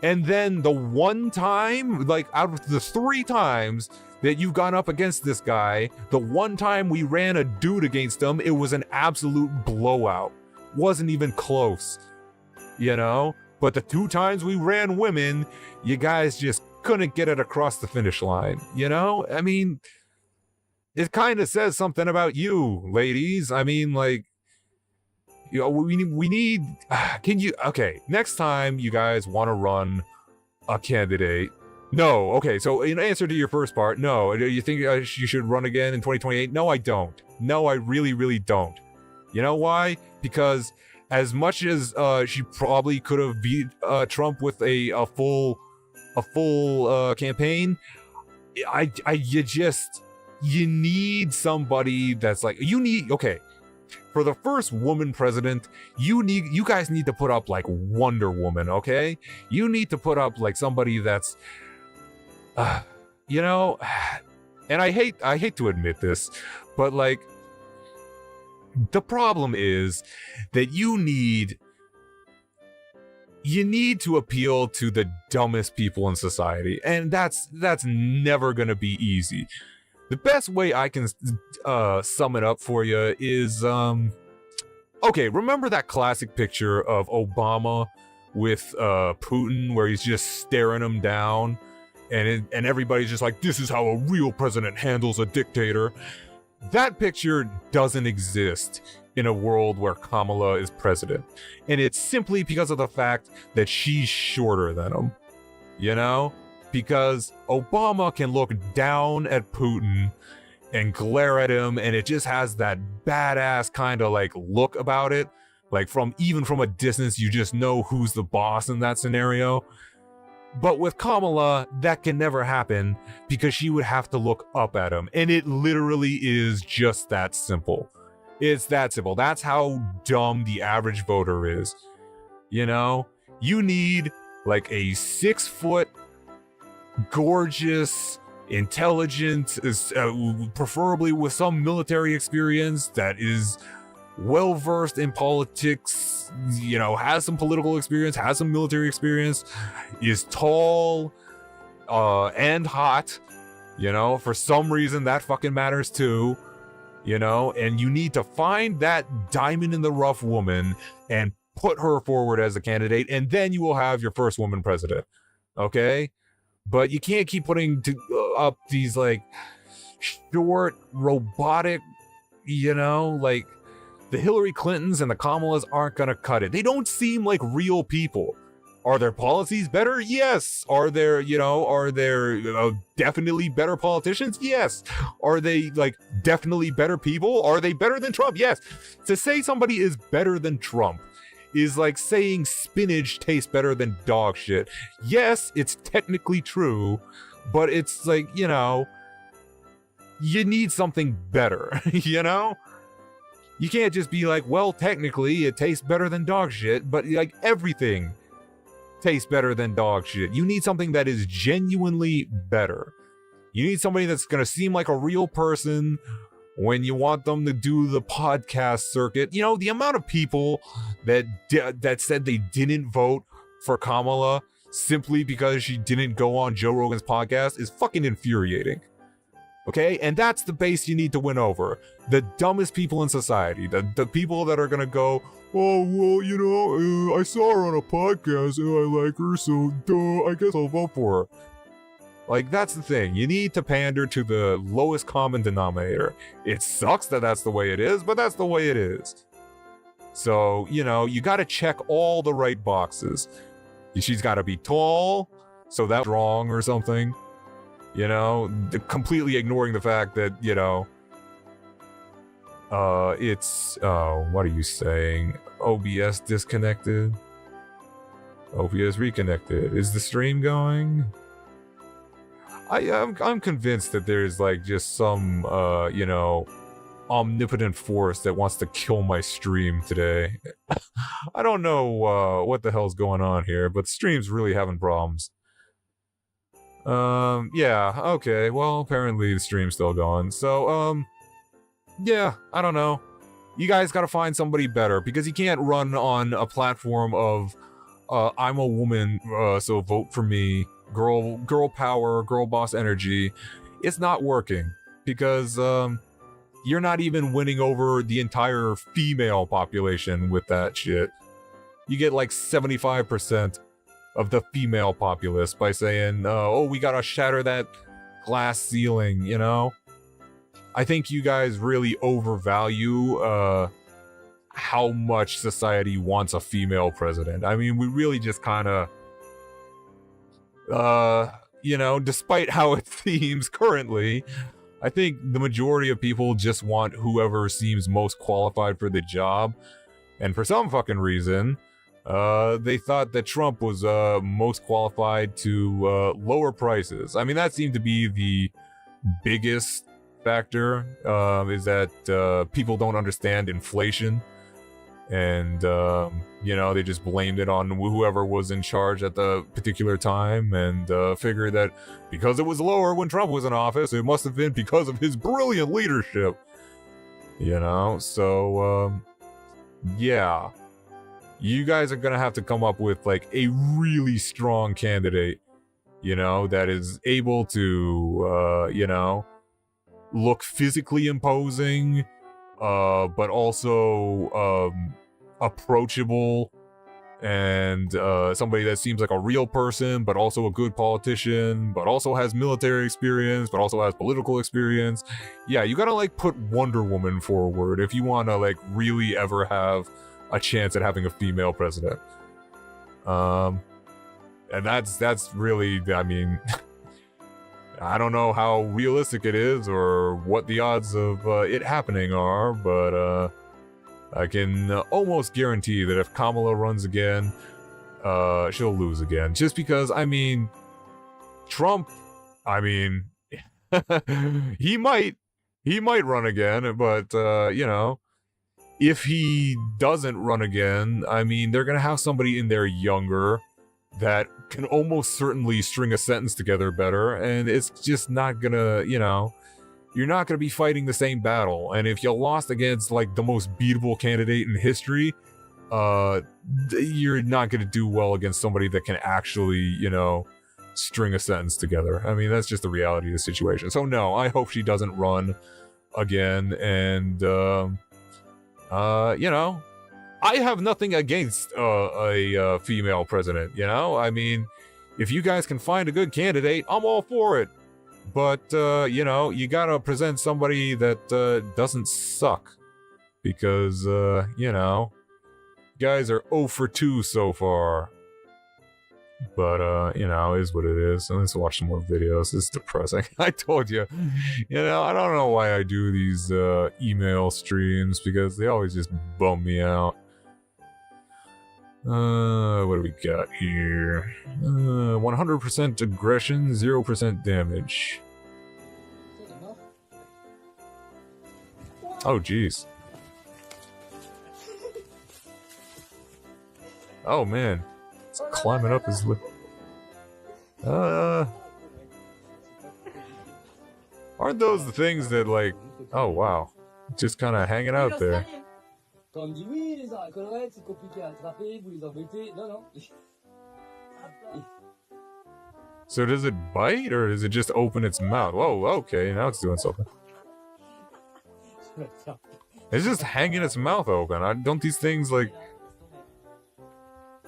And then the one time, like, out of the 3 times that you've gone up against this guy, the one time we ran a dude against him, it was an absolute blowout. Wasn't even close, you know? But the 2 times we ran women, you guys just couldn't get it across the finish line, you know? I mean, it kind of says something about you, ladies. I mean, like, you know, we need, okay, next time you guys want to run a candidate, no, okay, so in answer to your first part, no, you think you should run again in 2028? No, I don't. No, I really, really don't. You know why? Because as much as she probably could have beat Trump with a full campaign, you need somebody that's like, okay, for the first woman president, you guys need to put up like Wonder Woman, okay? You need to put up like somebody that's, you know, and I hate to admit this, but like, the problem is that you need to appeal to the dumbest people in society, and that's never gonna be easy. The best way I can sum it up for you is, okay, remember that classic picture of Obama with Putin where he's just staring him down, and everybody's just like, this is how a real president handles a dictator? That picture doesn't exist in a world where Kamala is president. And it's simply because of the fact that she's shorter than him, you know? Because Obama can look down at Putin and glare at him, and it just has that badass kind of like look about it. Like, even from a distance, you just know who's the boss in that scenario. But with Kamala, that can never happen because she would have to look up at him. And it literally is just that simple. It's that simple. That's how dumb the average voter is. You know? You need like a 6-foot, gorgeous, intelligent, preferably with some military experience, that is well versed in politics, you know, has some political experience, has some military experience, is tall and hot, you know, for some reason that fucking matters too, you know, and you need to find that diamond in the rough woman and put her forward as a candidate, and then you will have your first woman president, okay? But you can't keep putting up these like short, robotic, you know, like The Hillary Clintons and the Kamalas aren't gonna cut it. They don't seem like real people. Are their policies better? Yes. Are there definitely better politicians? Yes. Are they, like, definitely better people? Are they better than Trump? Yes. To say somebody is better than Trump is like saying spinach tastes better than dog shit. Yes, it's technically true, but it's like, you need something better, You can't just be like, well, technically it tastes better than dog shit, but like everything tastes better than dog shit. You need something that is genuinely better. You need somebody that's gonna seem like a real person when you want them to do the podcast circuit. The amount of people that said they didn't vote for Kamala simply because she didn't go on Joe Rogan's podcast is fucking infuriating. Okay? And that's the base you need to win over. The dumbest people in society. The people that are gonna go, oh, well, I saw her on a podcast and I like her, so duh, I guess I'll vote for her. Like, that's the thing. You need to pander to the lowest common denominator. It sucks that that's the way it is, but that's the way it is. So, you gotta check all the right boxes. She's gotta be tall, so that's wrong or something. Completely ignoring the fact that, it's, what are you saying? OBS disconnected? OBS reconnected. Is the stream going? I'm convinced that there's like just some, omnipotent force that wants to kill my stream today. I don't know, what the hell's going on here, but stream's really having problems. Yeah, okay, well, apparently the stream's still going, so, yeah, I don't know. You guys gotta find somebody better, because you can't run on a platform of, I'm a woman, so vote for me, girl power, girl boss energy. It's not working, because, you're not even winning over the entire female population with that shit. You get like 75% of the female populace by saying, oh, we gotta shatter that glass ceiling, I think you guys really overvalue how much society wants a female president. I mean, we really just kind of, despite how it seems currently, I think the majority of people just want whoever seems most qualified for the job. And for some fucking reason, they thought that Trump was most qualified to lower prices. I mean, that seemed to be the biggest factor, is that people don't understand inflation. And, they just blamed it on whoever was in charge at the particular time and figured that because it was lower when Trump was in office, it must have been because of his brilliant leadership. So, yeah. You guys are gonna have to come up with, like, a really strong candidate, that is able to, look physically imposing, but also approachable, and somebody that seems like a real person, but also a good politician, but also has military experience, but also has political experience. Yeah, you gotta like put Wonder Woman forward if you wanna like really ever have a chance at having a female president. And that's really, I mean, I don't know how realistic it is or what the odds of it happening are, but I can almost guarantee that if Kamala runs again, she'll lose again. Just because, I mean, Trump, I mean, he might run again, but, if he doesn't run again, I mean, they're gonna have somebody in there younger that can almost certainly string a sentence together better, and it's just not gonna, you're not gonna be fighting the same battle. And if you lost against like the most beatable candidate in history, you're not gonna do well against somebody that can actually, string a sentence together. I mean, that's just the reality of the situation. So no, I hope she doesn't run again, and I have nothing against a female president, I mean, if you guys can find a good candidate, I'm all for it. But, you gotta present somebody that doesn't suck. because, you know, guys are 0 for 2 so far. But, you know, it is what it is. So let's watch some more videos. It's depressing. I told you. You know, I don't know why I do these email streams, because they always just bum me out. What do we got here? 100% aggression, 0% damage. Oh, jeez. Oh, man. It's climbing up his lip. Aren't those the things that, like... Oh, wow. Just kind of hanging out there. So does it bite, or does it just open its mouth? Whoa, okay, now it's doing something. It's just hanging its mouth open. Don't these things, like...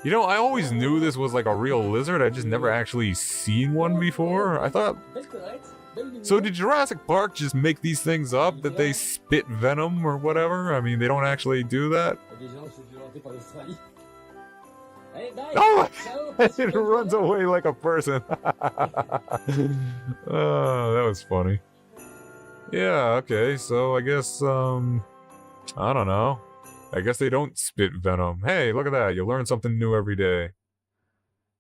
You know, I always knew this was like a real lizard. I just never actually seen one before. I thought... So did Jurassic Park just make these things up, that they spit venom or whatever? I mean, they don't actually do that? Oh! It runs away like a person. Oh, that was funny. Yeah, okay, so I guess, I don't know. I guess they don't spit venom. Hey, look at that, you learn something new every day.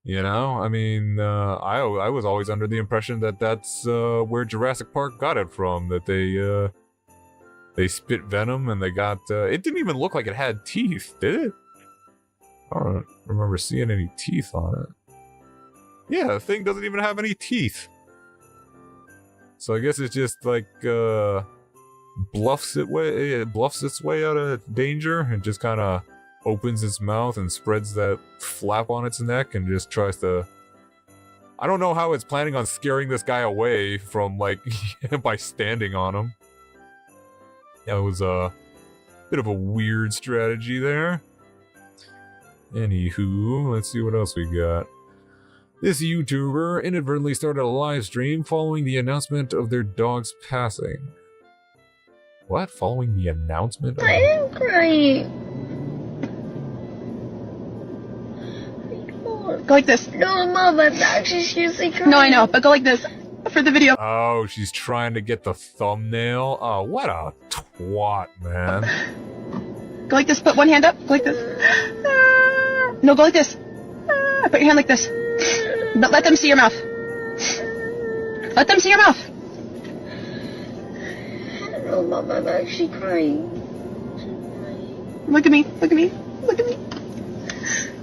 You know, I mean, I was always under the impression that that's where Jurassic Park got it from. That they spit venom and they got... it didn't even look like it had teeth, did it? I don't remember seeing any teeth on it. Yeah, the thing doesn't even have any teeth. So I guess it's just like, bluffs its way out of danger and just kind of opens its mouth and spreads that flap on its neck and just tries to... I don't know how it's planning on scaring this guy away from, like, by standing on him. That was a bit of a weird strategy there. Anywho, let's see what else we got. This YouTuber inadvertently started a live stream following the announcement of their dog's passing. What? Following the announcement? I am crying. Go like this. No, Mom, I'm actually seriously crying. No, I know, but go like this for the video. Oh, she's trying to get the thumbnail? Oh, what a twat, man. Go like this, put one hand up, go like this. No, go like this. Put your hand like this. But let them see your mouth. Let them see your mouth. No, Mom, I'm actually crying. Look at me, look at me, look at me.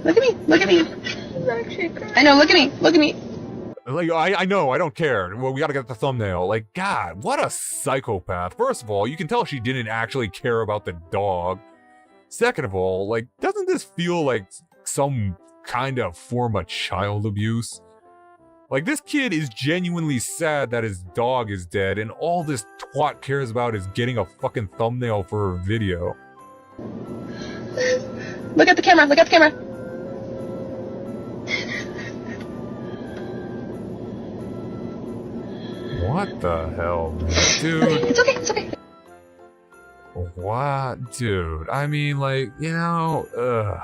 Look at me, look at me. I'm actually crying. I know, look at me, look at me. Like, I know, I don't care. Well, we gotta get the thumbnail. Like, God, what a psychopath. First of all, you can tell she didn't actually care about the dog. Second of all, like, doesn't this feel like some kind of form of child abuse? Like, this kid is genuinely sad that his dog is dead, and all this twat cares about is getting a fucking thumbnail for her video. Look at the camera, look at the camera. What the hell, man? Dude? It's okay, it's okay. What? Dude, I mean, like, you know, ugh.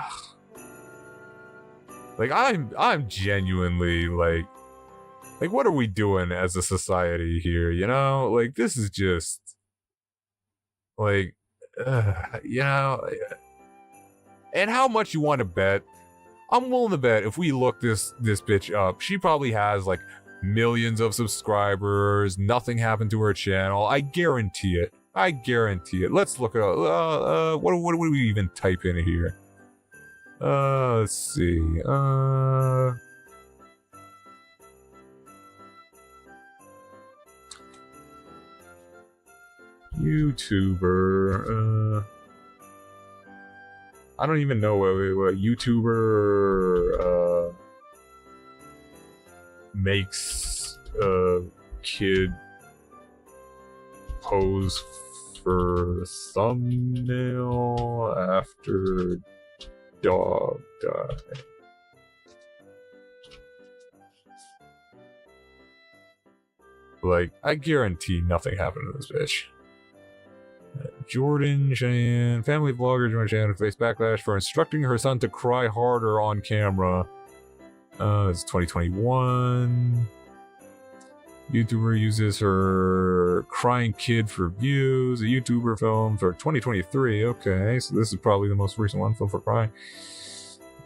Like, I'm genuinely, like, what are we doing as a society here, you know? Like, this is just, like, you know, and how much you want to bet? I'm willing to bet if we look this bitch up, she probably has, like, millions of subscribers, nothing happened to her channel. I guarantee it. I guarantee it. Let's look at, what do we even type in here? Let's see, YouTuber, I don't even know what YouTuber, makes a kid pose for thumbnail after dog died. Like, I guarantee nothing happened to this bitch. Jordan Cheyenne, family vlogger Jordan Cheyenne, faced backlash for instructing her son to cry harder on camera. It's 2021. YouTuber uses her crying kid for views. A YouTuber film for 2023. Okay, so this is probably the most recent one, film for crying.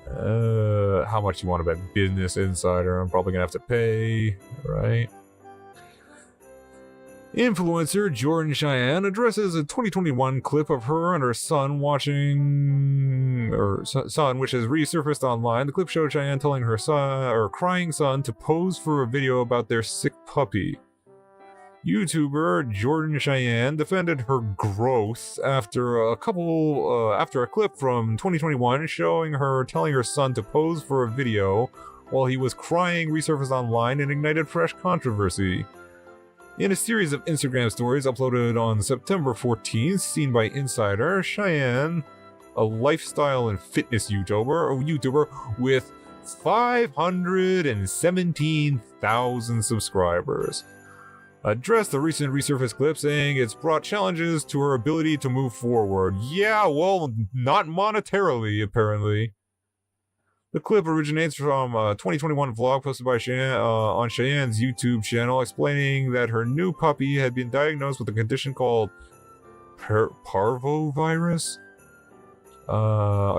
How much you want to bet? Business Insider. I'm probably gonna have to pay, right? Influencer Jordan Cheyenne addresses a 2021 clip of her and her son watching, son, which has resurfaced online. The clip showed Cheyenne telling her son, or crying son, to pose for a video about their sick puppy. YouTuber Jordan Cheyenne defended her growth after a clip from 2021 showing her telling her son to pose for a video while he was crying resurfaced online and ignited fresh controversy. In a series of Instagram stories uploaded on September 14th, seen by Insider, Cheyenne, a lifestyle and fitness YouTuber with 517,000 subscribers, addressed the recent resurfaced clip, saying it's brought challenges to her ability to move forward. Yeah, well, not monetarily, apparently. The clip originates from a 2021 vlog posted by Cheyenne on Cheyenne's YouTube channel, explaining that her new puppy had been diagnosed with a condition called parvovirus.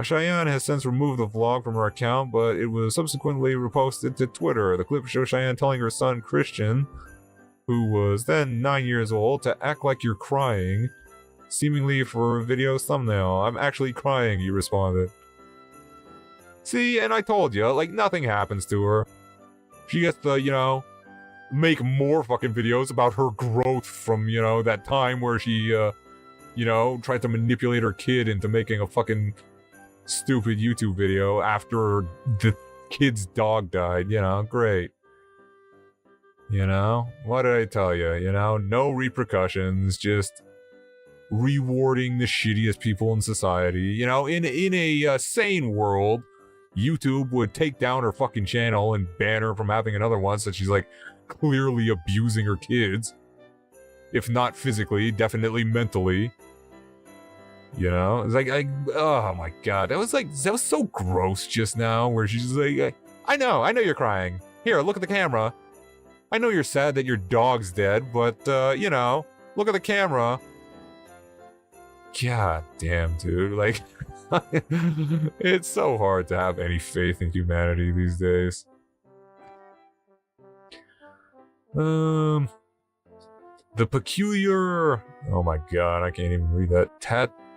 Cheyenne has since removed the vlog from her account, but it was subsequently reposted to Twitter. The clip shows Cheyenne telling her son Christian, who was then 9 years old, to act like you're crying, seemingly for a video's thumbnail. I'm actually crying, he responded. See, and I told you, like, nothing happens to her. She gets to, make more fucking videos about her growth from, that time where she, tried to manipulate her kid into making a fucking stupid YouTube video after the kid's dog died, great. What did I tell you? No repercussions, just rewarding the shittiest people in society. In a sane world, YouTube would take down her fucking channel and ban her from having another one since she's, clearly abusing her kids. If not physically, definitely mentally. It's like, oh my god. That was so gross just now, where she's like, I know you're crying. Here, look at the camera. I know you're sad that your dog's dead, but, look at the camera. God damn, dude, it's so hard to have any faith in humanity these days. The peculiar... Oh my god, I can't even read that.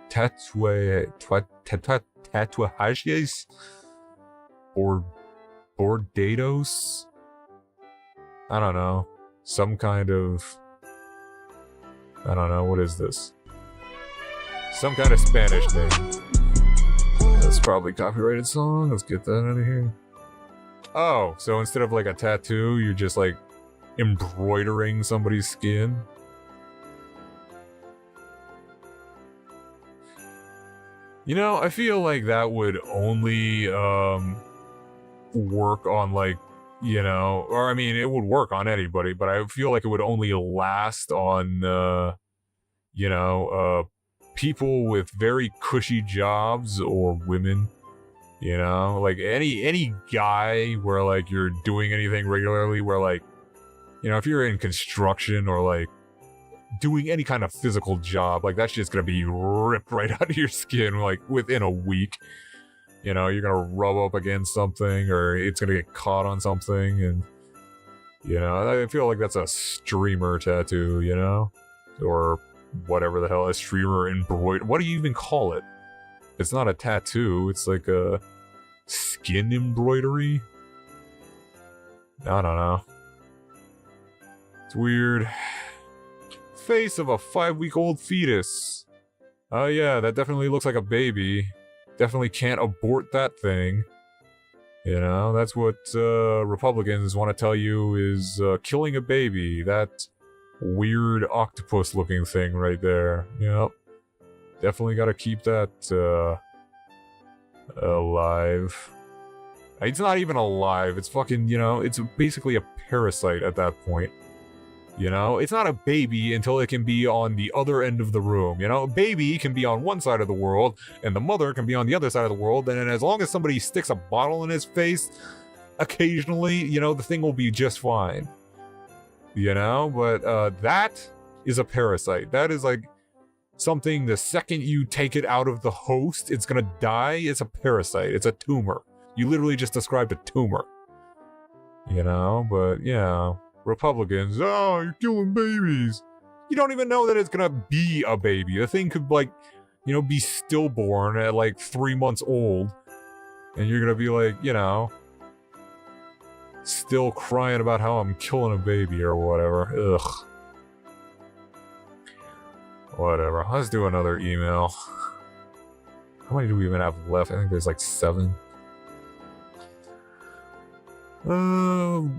Tatuajes? Bordados? I don't know. Some kind of... I don't know, what is this? Some kind of Spanish name. That's probably a copyrighted song. Let's get that out of here. Oh, so instead of a tattoo, you're just embroidering somebody's skin? I feel like that would only work on or I mean, it would work on anybody, but I feel like it would only last on people with very cushy jobs or women, any guy where you're doing anything regularly, where if you're in construction or doing any kind of physical job, that's just gonna be ripped right out of your skin within a week. You're gonna rub up against something or it's gonna get caught on something, and I feel like that's a streamer tattoo, or whatever the hell, a streamer embroidery. What do you even call it? It's not a tattoo, it's like a skin embroidery? I don't know. It's weird. Face of a 5-week-old fetus. Oh yeah, that definitely looks like a baby. Definitely can't abort that thing. That's what Republicans want to tell you is killing a baby. That weird octopus-looking thing right there. Yep. Definitely gotta keep that alive. It's not even alive. It's fucking, it's basically a parasite at that point. You know, it's not a baby until it can be on the other end of the room. You know, a baby can be on one side of the world and the mother can be on the other side of the world. And as long as somebody sticks a bottle in his face occasionally, you know, the thing will be just fine. You know, but that is a parasite. That is like something the second you take it out of the host, it's gonna die. It's a parasite. It's a tumor. You literally just described a tumor. You know, but yeah. Republicans, oh, you're killing babies. You don't even know that it's gonna be a baby. The thing could, like, you know, be stillborn at like 3 months old. And you're gonna be like, you know, still crying about how I'm killing a baby or whatever. Ugh. Whatever. Let's do another email. How many do we even have left? I think there's like 7.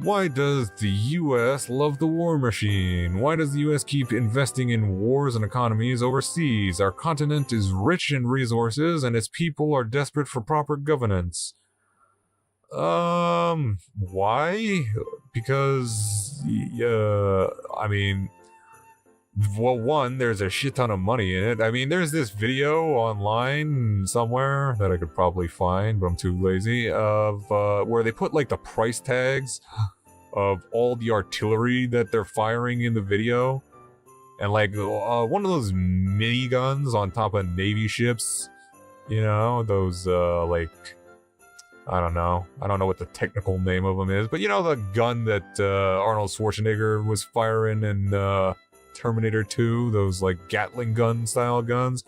Why does the US love the war machine? Why does the US keep investing in wars and economies overseas? Our continent is rich in resources and its people are desperate for proper governance. Why? Because, I mean, well, one, there's a shit ton of money in it. I mean, there's this video online somewhere that I could probably find, but I'm too lazy, of where they put like the price tags of all the artillery that they're firing in the video. And like one of those miniguns on top of Navy ships, you know, those like, I don't know what the technical name of them is, but you know, the gun that Arnold Schwarzenegger was firing in Terminator 2, those like Gatling gun style guns.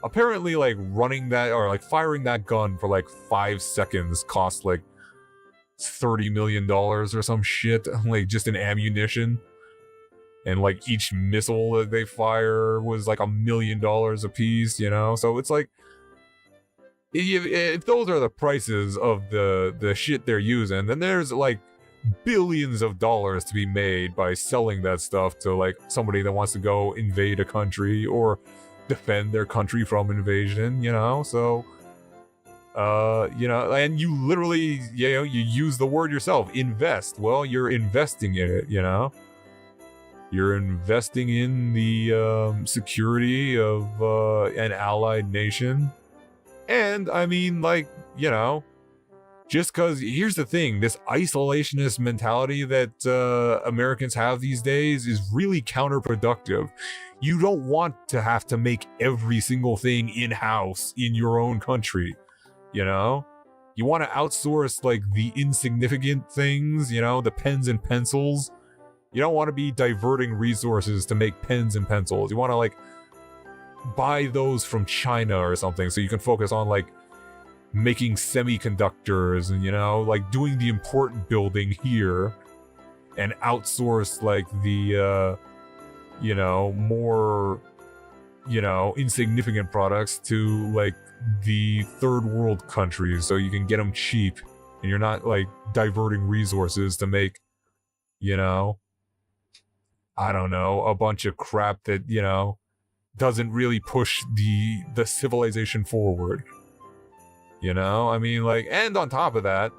Apparently, like running that or like firing that gun for like 5 seconds cost like $30 million or some shit, like just in ammunition. And like each missile that they fire was like $1 million a piece, you know? So it's like, if those are the prices of the shit they're using, then there's like billions of dollars to be made by selling that stuff to like somebody that wants to go invade a country or defend their country from invasion, you know? So you know, and you literally, you know, you use the word yourself, invest. Well, you're investing in it, you know? You're investing in the security of an allied nation. And I mean, like, you know, just because, here's the thing, this isolationist mentality that Americans have these days is really counterproductive. You don't want to have to make every single thing in-house in your own country, you know? You want to outsource, like, the insignificant things, you know, the pens and pencils. You don't want to be diverting resources to make pens and pencils. You want to, like, buy those from China or something so you can focus on, like, making semiconductors and, you know, like doing the important building here and outsource like the you know, more, you know, insignificant products to like the third world countries so you can get them cheap and you're not like diverting resources to make, you know, I don't know, a bunch of crap that, you know, doesn't really push the civilization forward. You know, I mean, like, and on top of that,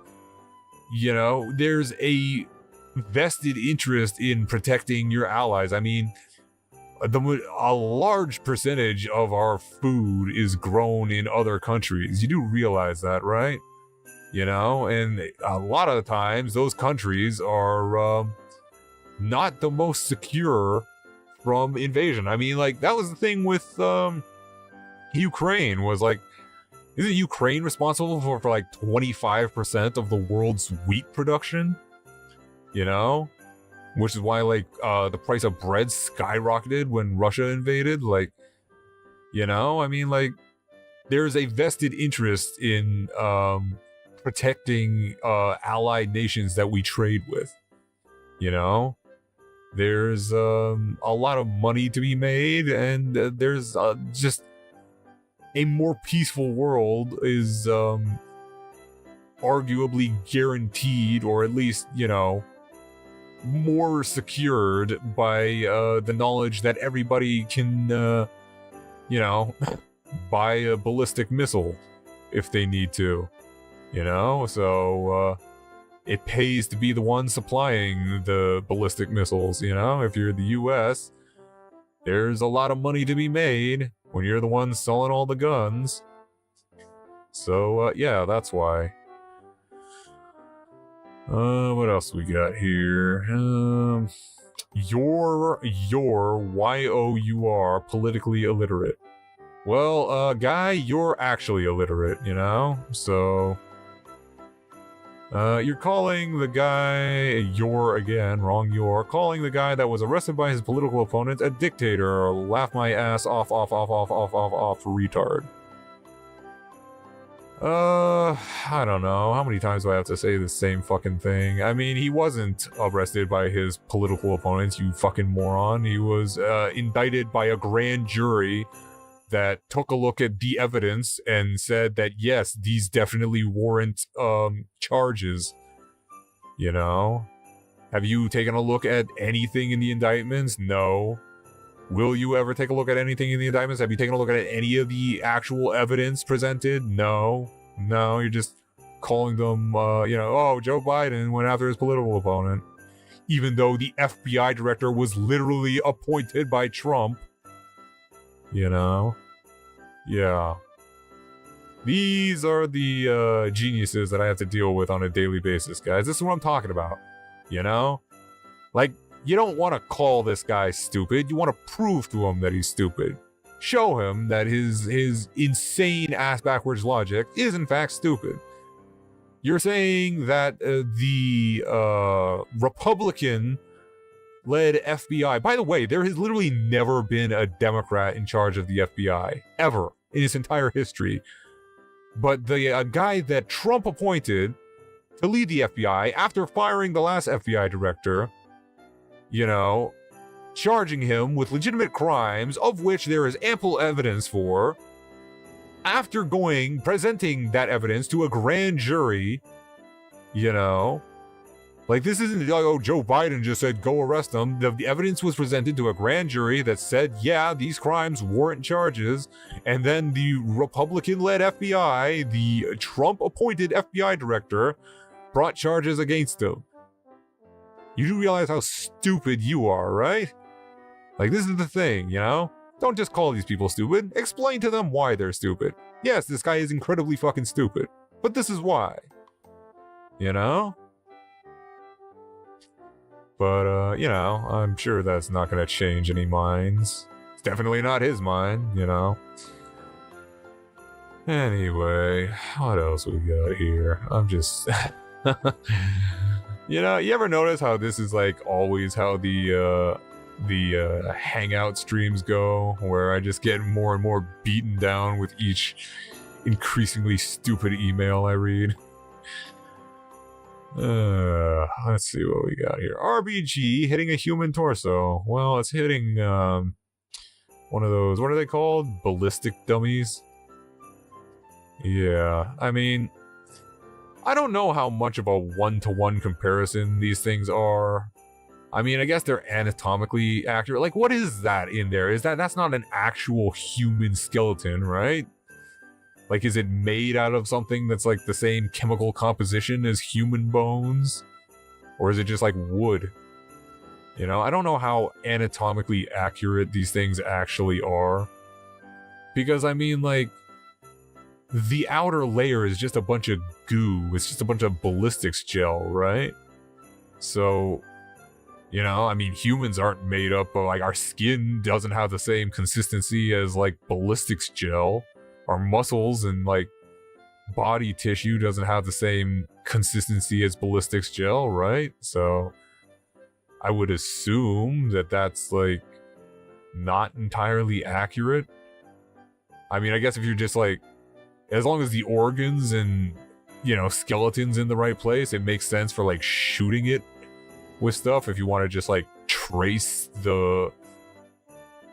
you know, there's a vested interest in protecting your allies. I mean, a large percentage of our food is grown in other countries. You do realize that, right? You know, and a lot of the times those countries are not the most secure from invasion. I mean, like, that was the thing with Ukraine, was like, isn't Ukraine responsible for like 25% of the world's wheat production? You know? Which is why, like, the price of bread skyrocketed when Russia invaded. Like, you know? I mean, like, there's a vested interest in protecting allied nations that we trade with. You know? There's a lot of money to be made, and there's just a more peaceful world is arguably guaranteed, or at least, you know, more secured by the knowledge that everybody can, you know, buy a ballistic missile if they need to, you know? So, it pays to be the one supplying the ballistic missiles, you know? If you're the US, there's a lot of money to be made when you're the one selling all the guns. So, yeah, that's why. What else we got here? You're Y-O-U-R, politically illiterate. Well, guy, you're actually illiterate, you know? So, you're calling the guy, calling the guy that was arrested by his political opponent a dictator, or laugh my ass off, retard. I don't know. How many times do I have to say the same fucking thing? I mean, he wasn't arrested by his political opponents, you fucking moron. He was, indicted by a grand jury that took a look at the evidence and said that, yes, these definitely warrant, charges. You know? Have you taken a look at anything in the indictments? No. Will you ever take a look at anything in the indictments? Have you taken a look at any of the actual evidence presented? No. No, you're just calling them, oh, Joe Biden went after his political opponent. Even though the FBI director was literally appointed by Trump. You know? Yeah. These are the, geniuses that I have to deal with on a daily basis, guys. This is what I'm talking about. You know? Like, you don't want to call this guy stupid. You want to prove to him that he's stupid. Show him that his insane ass-backwards logic is in fact stupid. You're saying that the Republican-led FBI... By the way, there has literally never been a Democrat in charge of the FBI. Ever. In its entire history. But the guy that Trump appointed to lead the FBI, after firing the last FBI director... You know, charging him with legitimate crimes, of which there is ample evidence for, after presenting that evidence to a grand jury, you know, like this isn't like, oh, Joe Biden just said, go arrest them. The evidence was presented to a grand jury that said, yeah, these crimes warrant charges, and then the Republican-led FBI, the Trump-appointed FBI director, brought charges against him. You do realize how stupid you are, right? Like, this is the thing, you know? Don't just call these people stupid. Explain to them why they're stupid. Yes, this guy is incredibly fucking stupid. But this is why. You know? But, you know, I'm sure that's not gonna change any minds. It's definitely not his mind, you know? Anyway, what else we got here? I'm just... You know, you ever notice how this is like always how the Hangout streams go, where I just get more and more beaten down with each increasingly stupid email I read? Let's see what we got here. RBG hitting a human torso. Well, it's hitting one of those, what are they called? Ballistic dummies? Yeah, I mean, I don't know how much of a one-to-one comparison these things are. I mean, I guess they're anatomically accurate. Like, what is that in there? That's not an actual human skeleton, right? Like, is it made out of something that's like the same chemical composition as human bones? Or is it just like wood? You know, I don't know how anatomically accurate these things actually are. Because, I mean, like, the outer layer is just a bunch of goo. It's just a bunch of ballistics gel, right? So, you know, I mean, humans aren't made up of, like, our skin doesn't have the same consistency as, like, ballistics gel. Our muscles and, like, body tissue doesn't have the same consistency as ballistics gel, right? So, I would assume that that's, like, not entirely accurate. I mean, I guess if you're just, like, as long as the organs and, you know, skeletons in the right place, it makes sense for, like, shooting it with stuff if you want to just, like, trace the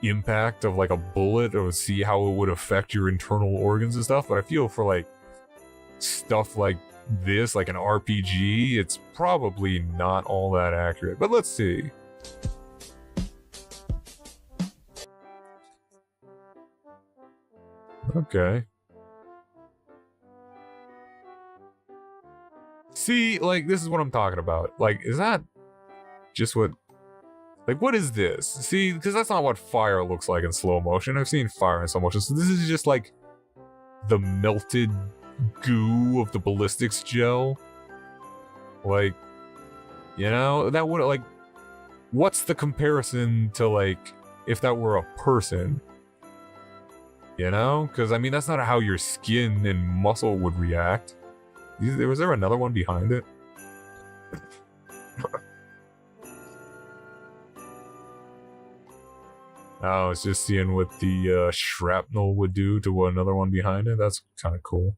impact of, like, a bullet or see how it would affect your internal organs and stuff. But I feel for, like, stuff like this, like an RPG, it's probably not all that accurate. But let's see. Okay. See, like, this is what I'm talking about. Like, is that just what... Like, what is this? See, because that's not what fire looks like in slow motion. I've seen fire in slow motion, so this is just, like, the melted goo of the ballistics gel. Like, you know, that would, like... What's the comparison to, like, if that were a person? You know? Because, I mean, that's not how your skin and muscle would react. Was there another one behind it? I was just seeing what the shrapnel would do to another one behind it. That's kind of cool.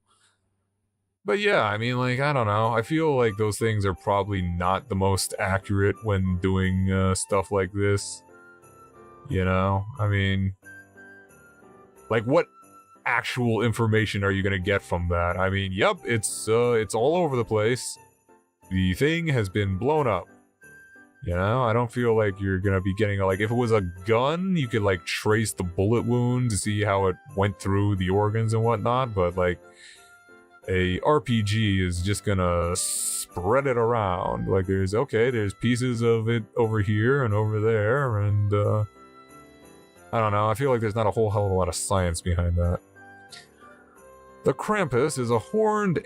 But yeah, I mean, like, I don't know. I feel like those things are probably not the most accurate when doing stuff like this. You know? I mean... Like, what actual information are you gonna get from that? I mean, yep, it's all over the place. The thing has been blown up. You know, I don't feel like you're gonna be getting, like, if it was a gun, you could, like, trace the bullet wound to see how it went through the organs and whatnot, but, like, a RPG is just gonna spread it around. Like, there's pieces of it over here and over there, and, I don't know, I feel like there's not a whole hell of a lot of science behind that. The Krampus is a horned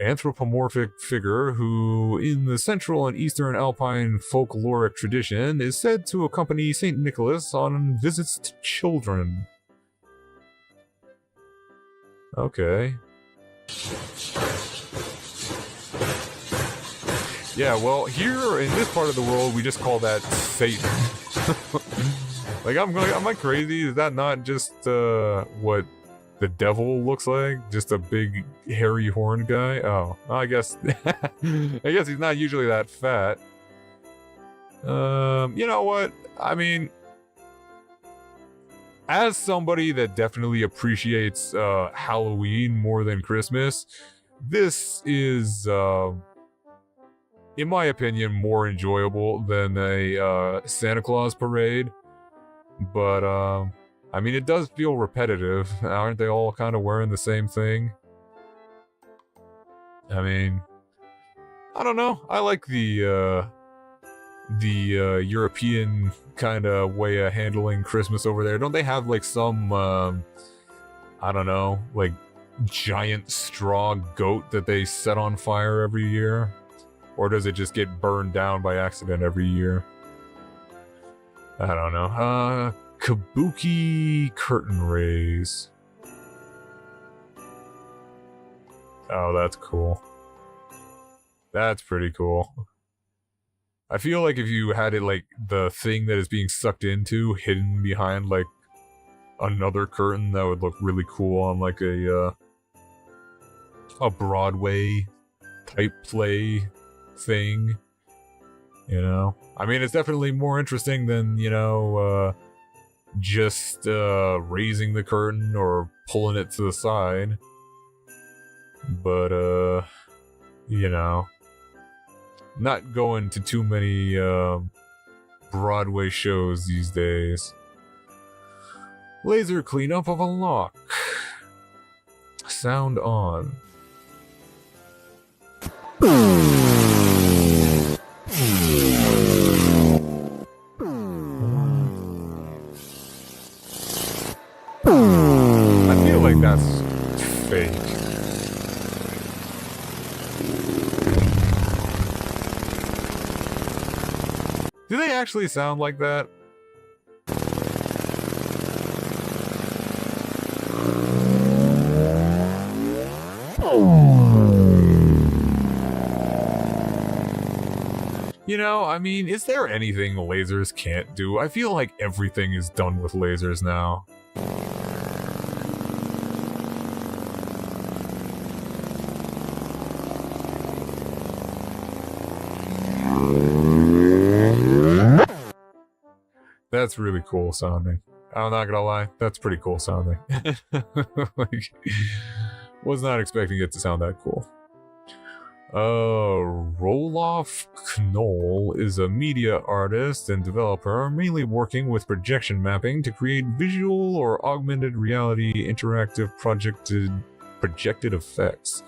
anthropomorphic figure who, in the Central and Eastern Alpine folkloric tradition, is said to accompany St. Nicholas on visits to children. Okay. Yeah, well, here in this part of the world, we just call that Satan. Like, am I crazy? Is that not just, what the devil looks like? Just a big, hairy horned guy? Oh, I guess, I guess he's not usually that fat. You know what? I mean, as somebody that definitely appreciates, Halloween more than Christmas, this is, in my opinion, more enjoyable than a, Santa Claus parade. But, I mean, it does feel repetitive. Aren't they all kind of wearing the same thing? I mean, I don't know. I like the European kind of way of handling Christmas over there. Don't they have, like, some, I don't know, like, giant straw goat that they set on fire every year? Or does it just get burned down by accident every year? I don't know. Kabuki curtain rays. Oh, that's cool. That's pretty cool. I feel like if you had it, like, the thing that is being sucked into hidden behind, like, another curtain, that would look really cool on, like, a Broadway type play thing. You know? I mean, it's definitely more interesting than, you know, just, raising the curtain or pulling it to the side. But, you know, not going to too many, Broadway shows these days. Laser cleanup of a lock. Sound on. I feel like that's fake. Do they actually sound like that? You know, I mean, is there anything lasers can't do? I feel like everything is done with lasers now. That's really cool sounding. I'm not gonna lie, that's pretty cool sounding. Like, was not expecting it to sound that cool. Roloff Knoll is a media artist and developer, mainly working with projection mapping to create visual or augmented reality interactive projected effects.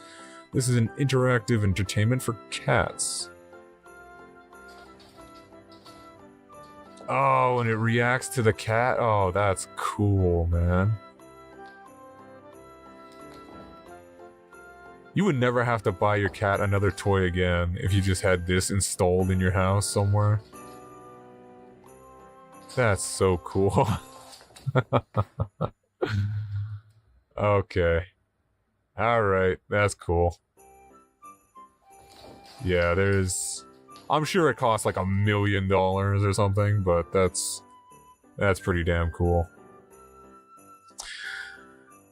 This is an interactive entertainment for cats. Oh, and it reacts to the cat? Oh, that's cool, man. You would never have to buy your cat another toy again if you just had this installed in your house somewhere. That's so cool. Okay. Alright, that's cool. Yeah, there's... I'm sure it costs like $1 million or something, but that's pretty damn cool.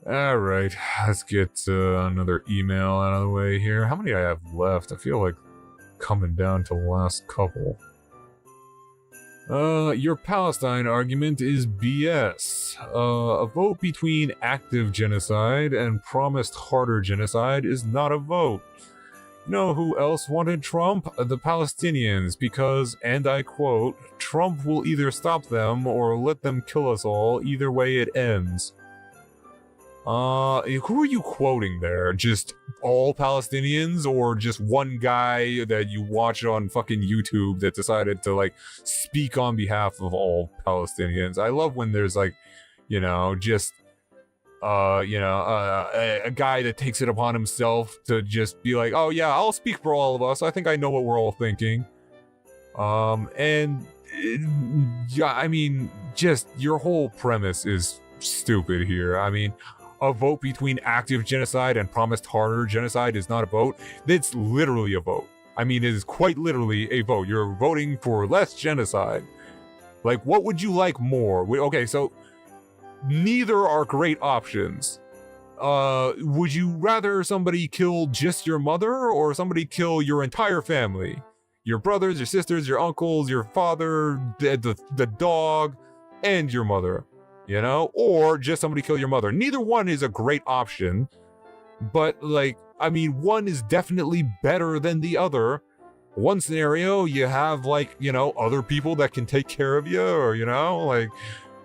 Alright, let's get another email out of the way here. How many I have left? I feel like coming down to the last couple. Your Palestine argument is BS. A vote between active genocide and promised harder genocide is not a vote. You know who else wanted Trump? The Palestinians, because, and I quote, Trump will either stop them or let them kill us all, either way it ends. Who are you quoting there? Just all Palestinians, or just one guy that you watch on fucking YouTube that decided to, like, speak on behalf of all Palestinians? I love when there's, like, you know, just, a guy that takes it upon himself to just be like, oh yeah, I'll speak for all of us. I think I know what we're all thinking. Yeah, I mean, just your whole premise is stupid here. I mean, a vote between active genocide and promised harder genocide is not a vote. It's literally a vote. I mean, it is quite literally a vote. You're voting for less genocide. Like, what would you like more? Okay, so neither are great options. Would you rather somebody kill just your mother or somebody kill your entire family? Your brothers, your sisters, your uncles, your father, the dog, and your mother. You know, or just somebody kill your mother. Neither one is a great option, but like, I mean, one is definitely better than the other. One scenario, you have like, you know, other people that can take care of you, or, you know, like,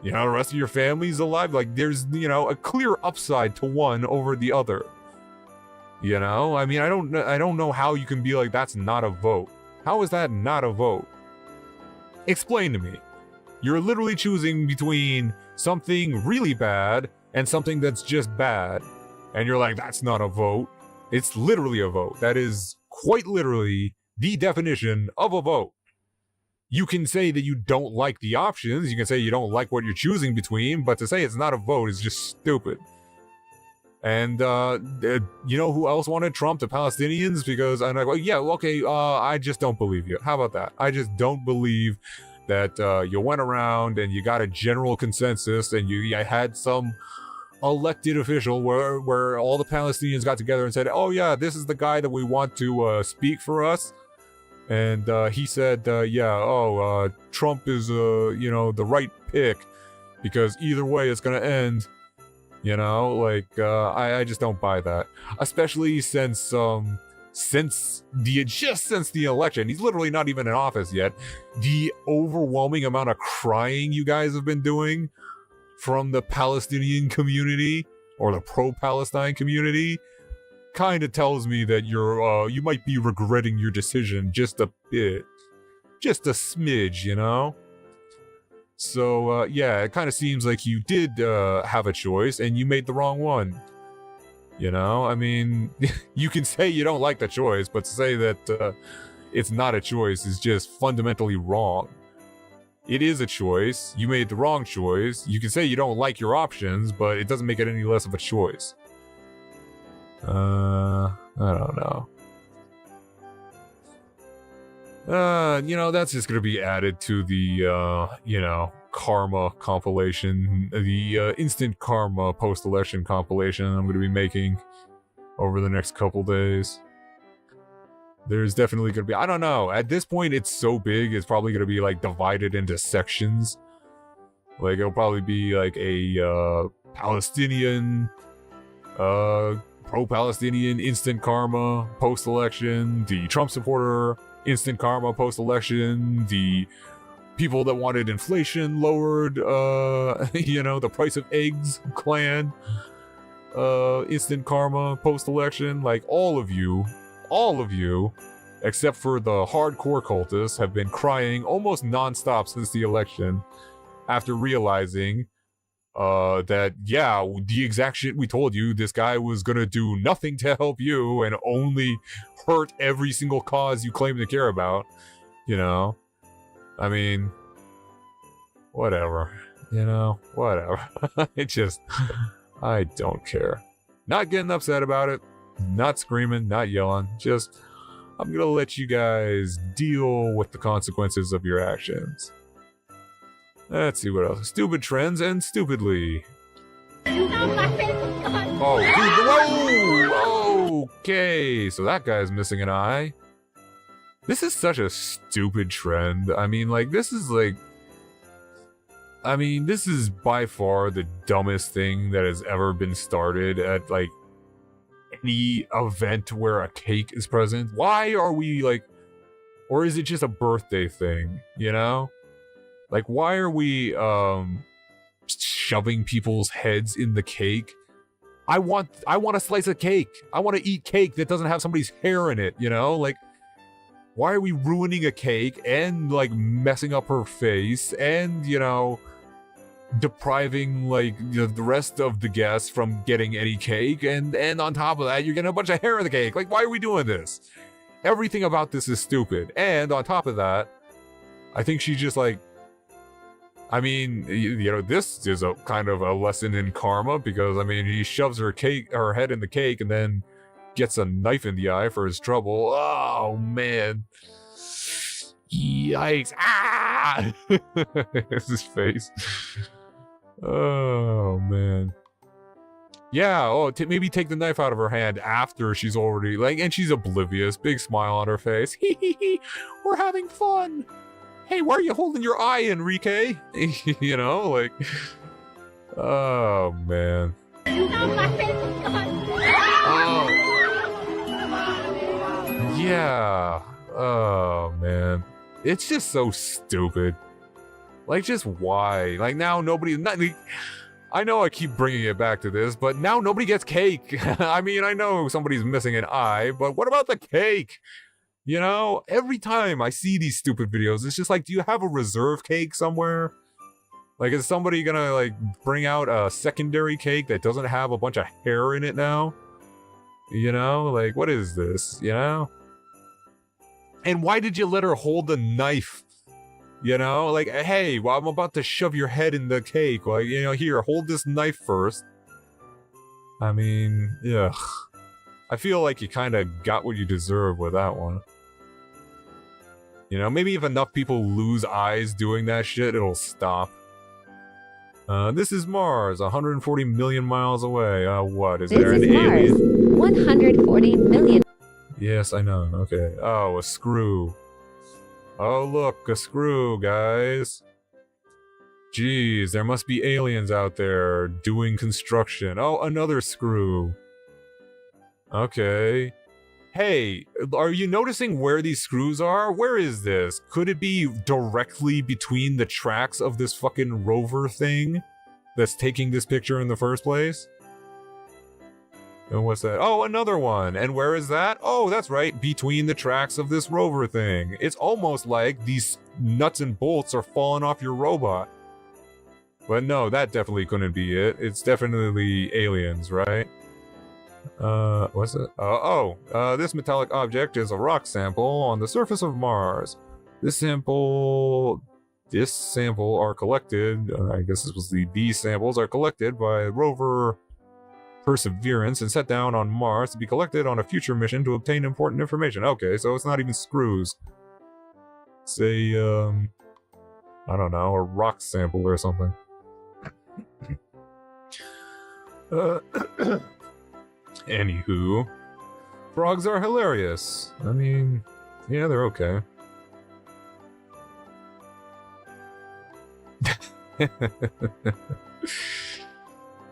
you know, the rest of your family's alive. Like, there's, you know, a clear upside to one over the other. You know, I mean, I don't know how you can be like, that's not a vote. How is that not a vote? Explain to me. You're literally choosing between something really bad and something that's just bad. And you're like, that's not a vote. It's literally a vote. That is quite literally the definition of a vote. You can say that you don't like the options. You can say you don't like what you're choosing between, but to say it's not a vote is just stupid. And, you know who else wanted Trump? The Palestinians? Because I'm like, well, yeah, okay, I just don't believe you. How about that? I just don't believe that you went around and you got a general consensus and you had some elected official where all the Palestinians got together and said, oh yeah, this is the guy that we want to speak for us. And he said, Trump is, you know, the right pick because either way it's going to end. You know, like, I just don't buy that. Especially since the election, he's literally not even in office yet. The overwhelming amount of crying you guys have been doing from the Palestinian community or the pro-Palestine community kind of tells me that you might be regretting your decision just a bit, just a smidge, you know. So yeah, it kind of seems like you did have a choice and you made the wrong one. You know, I mean, you can say you don't like the choice, but to say that it's not a choice is just fundamentally wrong. It is a choice. You made the wrong choice. You can say you don't like your options, but it doesn't make it any less of a choice. I don't know. You know, that's just gonna be added to the, you know, karma compilation, the instant karma post-election compilation I'm gonna be making over the next couple days. There's definitely gonna be, I don't know, at this point it's so big, it's probably gonna be like divided into sections. Like, it'll probably be like a Palestinian, pro-Palestinian instant karma post-election, the Trump supporter instant karma post-election, the people that wanted inflation lowered, you know, the price of eggs clan, instant karma post-election. Like, all of you, except for the hardcore cultists, have been crying almost non-stop since the election after realizing that, yeah, the exact shit we told you, this guy was gonna do nothing to help you and only hurt every single cause you claim to care about, you know? I mean, whatever, you know? Whatever. It just, I don't care. Not getting upset about it, not screaming, not yelling, just, I'm gonna let you guys deal with the consequences of your actions. Let's see what else. Stupid trends and stupidly. Oh, dude, whoa! Okay, so that guy's missing an eye. This is such a stupid trend. I mean, like, this is by far the dumbest thing that has ever been started at, like, any event where a cake is present. Why are we, like, or is it just a birthday thing, you know? Like, why are we, shoving people's heads in the cake? I want a slice of cake. I want to eat cake that doesn't have somebody's hair in it, you know? Like, why are we ruining a cake and, like, messing up her face and, you know, depriving, like, the rest of the guests from getting any cake, and on top of that, you're getting a bunch of hair in the cake? Like, why are we doing this? Everything about this is stupid. And on top of that, I think she just, like, I mean, you know, this is a kind of a lesson in karma, because, I mean, he shoves her head in the cake and then gets a knife in the eye for his trouble. Oh, man. Yikes. Ah! It's his face. Oh, man. Yeah, maybe take the knife out of her hand after she's already, like, and she's oblivious. Big smile on her face. Hee hee hee, we're having fun. Hey, why are you holding your eye, Enrique? You know, like, oh, man. Oh. Yeah. Oh, man. It's just so stupid. Like, just why? Like, now I know I keep bringing it back to this, but now nobody gets cake. I mean, I know somebody's missing an eye, but what about the cake? You know, every time I see these stupid videos, it's just like, do you have a reserve cake somewhere? Like, is somebody gonna, like, bring out a secondary cake that doesn't have a bunch of hair in it now? You know, like, what is this, you know? And why did you let her hold the knife? You know, like, hey, well, I'm about to shove your head in the cake. Like, you know, here, hold this knife first. I mean, ugh. I feel like you kind of got what you deserve with that one. You know, maybe if enough people lose eyes doing that shit, it'll stop. This is Mars, 140 million miles away. What, is there an alien? 140 million. Yes, I know, okay. Oh, a screw. Oh, look, a screw, guys. Jeez, there must be aliens out there doing construction. Oh, another screw. Okay. Hey, are you noticing where these screws are? Where is this? Could it be directly between the tracks of this fucking rover thing that's taking this picture in the first place? And what's that? Oh, another one. And where is that? Oh, that's right, between the tracks of this rover thing. It's almost like these nuts and bolts are falling off your robot. But no, that definitely couldn't be it. It's definitely aliens, right? What's it? This metallic object is a rock sample on the surface of Mars. This sample are collected, I guess this was these samples are collected by rover Perseverance and set down on Mars to be collected on a future mission to obtain important information. Okay, so it's not even screws. Say, I don't know, a rock sample or something. Anywho, frogs are hilarious. I mean, yeah, they're okay.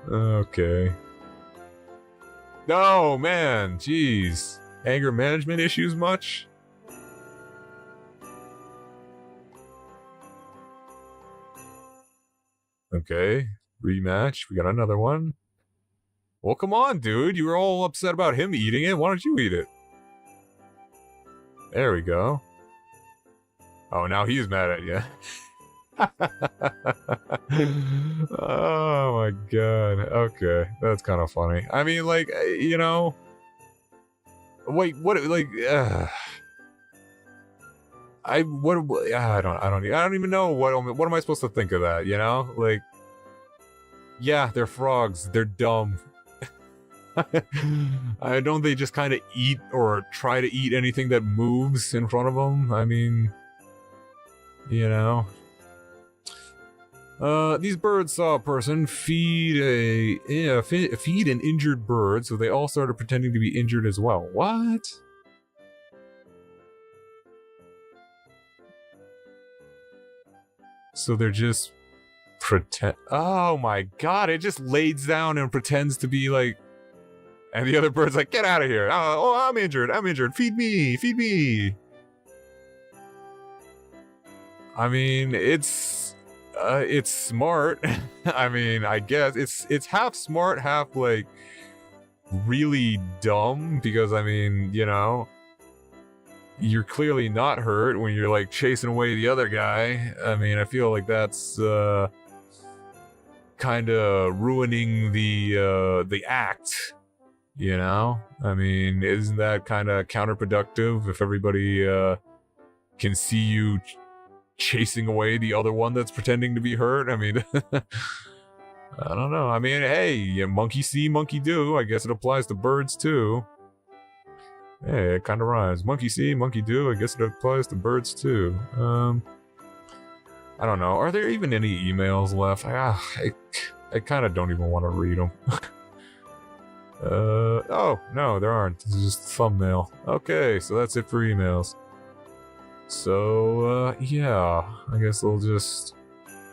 Okay. Oh, man, jeez. Anger management issues much? Okay, rematch. We got another one. Well, come on, dude. You were all upset about him eating it. Why don't you eat it? There we go. Oh, now he's mad at you. Oh my god. Okay, that's kind of funny. I mean, like, you know. Wait, what? Like, I don't even know what am I supposed to think of that? You know, like, yeah, they're frogs. They're dumb. Don't they just kind of eat or try to eat anything that moves in front of them? I mean, you know. These birds saw a person feed an injured bird, so they all started pretending to be injured as well. What? So they're just pretend. Oh my god! It just lays down and pretends to be like. And the other bird's like, "Get out of here! Oh, I'm injured. I'm injured. Feed me! Feed me!" I mean, it's smart. I mean, I guess it's half smart, half like really dumb, because I mean, you know, you're clearly not hurt when you're like chasing away the other guy. I mean, I feel like that's kind of ruining the act, you know? I mean, isn't that kind of counterproductive if everybody can see you chasing away the other one that's pretending to be hurt? I mean, I don't know. I mean, hey, monkey see, monkey do. I guess it applies to birds too. Hey, it kind of rhymes. Monkey see, monkey do. I guess it applies to birds too. I don't know. Are there even any emails left? I kind of don't even want to read them. Oh, no, there aren't. This is just a thumbnail. Okay, so that's it for emails. So, yeah, I guess we'll just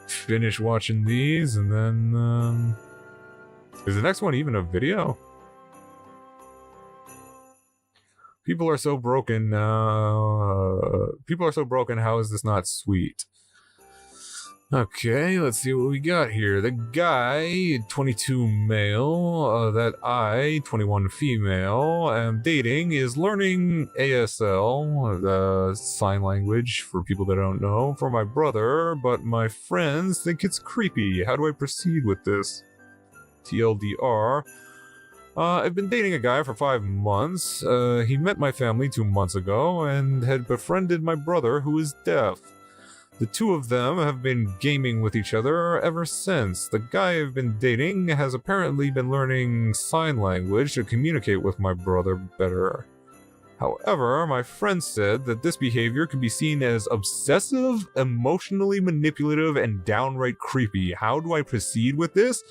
finish watching these, and then, is the next one even a video? People are so broken, how is this not sweet? Okay, let's see what we got here. The guy, 22 male, that I, 21 female, am dating, is learning ASL, the sign language for people that don't know, for my brother, but my friends think it's creepy. How do I proceed with this? TLDR. I've been dating a guy for 5 months. He met my family 2 months ago and had befriended my brother, who is deaf. The two of them have been gaming with each other ever since. The guy I've been dating has apparently been learning sign language to communicate with my brother better. However, my friend said that this behavior can be seen as obsessive, emotionally manipulative, and downright creepy. How do I proceed with this?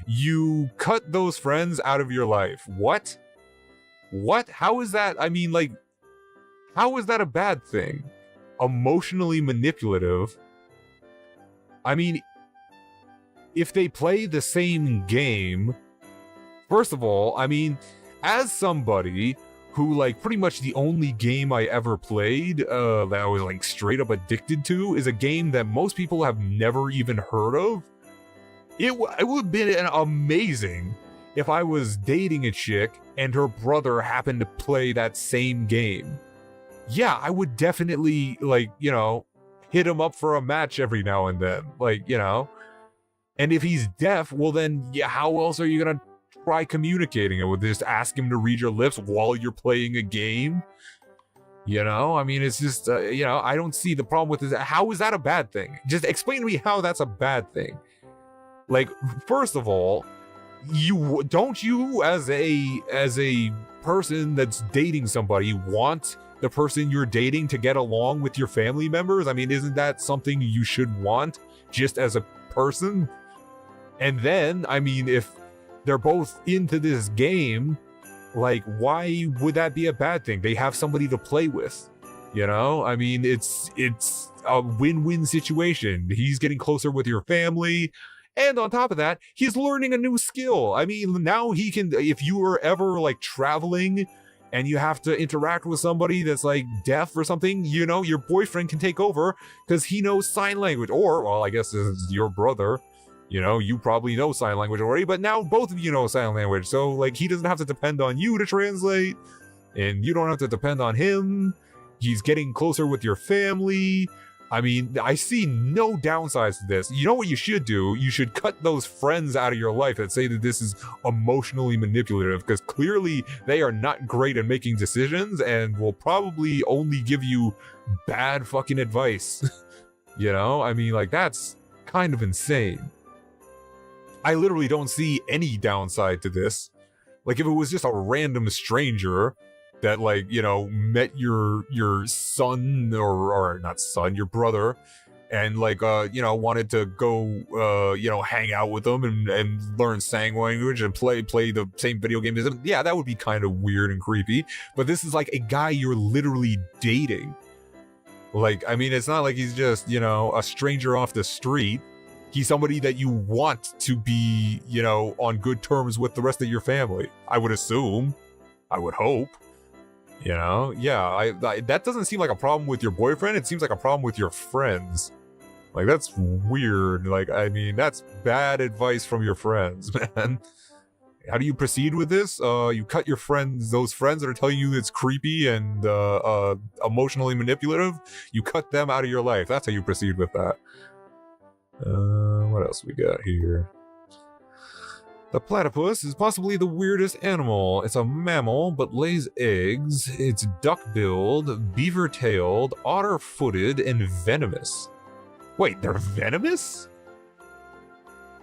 You cut those friends out of your life. What? What? How is that? I mean, like, how is that a bad thing? Emotionally manipulative. I mean, if they play the same game, first of all, I mean, as somebody who, like, pretty much the only game I ever played that I was, like, straight up addicted to is a game that most people have never even heard of. It would have been amazing if I was dating a chick and her brother happened to play that same game. Yeah, I would definitely, like, you know, hit him up for a match every now and then. Like, you know. And if he's deaf, well then, yeah, how else are you gonna try communicating it? Would just ask him to read your lips while you're playing a game? You know, I mean, it's just, you know, I don't see the problem with this. How is that a bad thing? Just explain to me how that's a bad thing. Like, first of all, you as a person that's dating somebody want the person you're dating to get along with your family members? I mean, isn't that something you should want just as a person? And then, I mean, if they're both into this game, like, why would that be a bad thing? They have somebody to play with, you know? I mean, it's a win-win situation. He's getting closer with your family, and on top of that, he's learning a new skill. I mean, now he can, if you were ever, like, traveling and you have to interact with somebody that's, like, deaf or something, you know, your boyfriend can take over because he knows sign language. Or, well, I guess this is your brother. You know, you probably know sign language already, but now both of you know sign language. So, like, he doesn't have to depend on you to translate, and you don't have to depend on him. He's getting closer with your family. I mean, I see no downsides to this. You know what you should do? You should cut those friends out of your life that say that this is emotionally manipulative, because clearly they are not great at making decisions and will probably only give you bad fucking advice. You know? I mean, like, that's kind of insane. I literally don't see any downside to this. Like, if it was just a random stranger that, like, you know, met your son, or not son, your brother, and, like, you know, wanted to go, you know, hang out with them and learn sign language and play the same video game as them, yeah, that would be kind of weird and creepy. But this is, like, a guy you're literally dating. Like, I mean, it's not like he's just, you know, a stranger off the street. He's somebody that you want to be, you know, on good terms with the rest of your family. I would assume. I would hope. You know? Yeah, I that doesn't seem like a problem with your boyfriend. It seems like a problem with your friends. Like, that's weird. Like, I mean, that's bad advice from your friends, man. How do you proceed with this? You cut your friends, those friends that are telling you it's creepy and emotionally manipulative, you cut them out of your life. That's how you proceed with that. What else we got here? The platypus is possibly the weirdest animal. It's a mammal, but lays eggs. It's duck-billed, beaver-tailed, otter-footed, and venomous. Wait, they're venomous?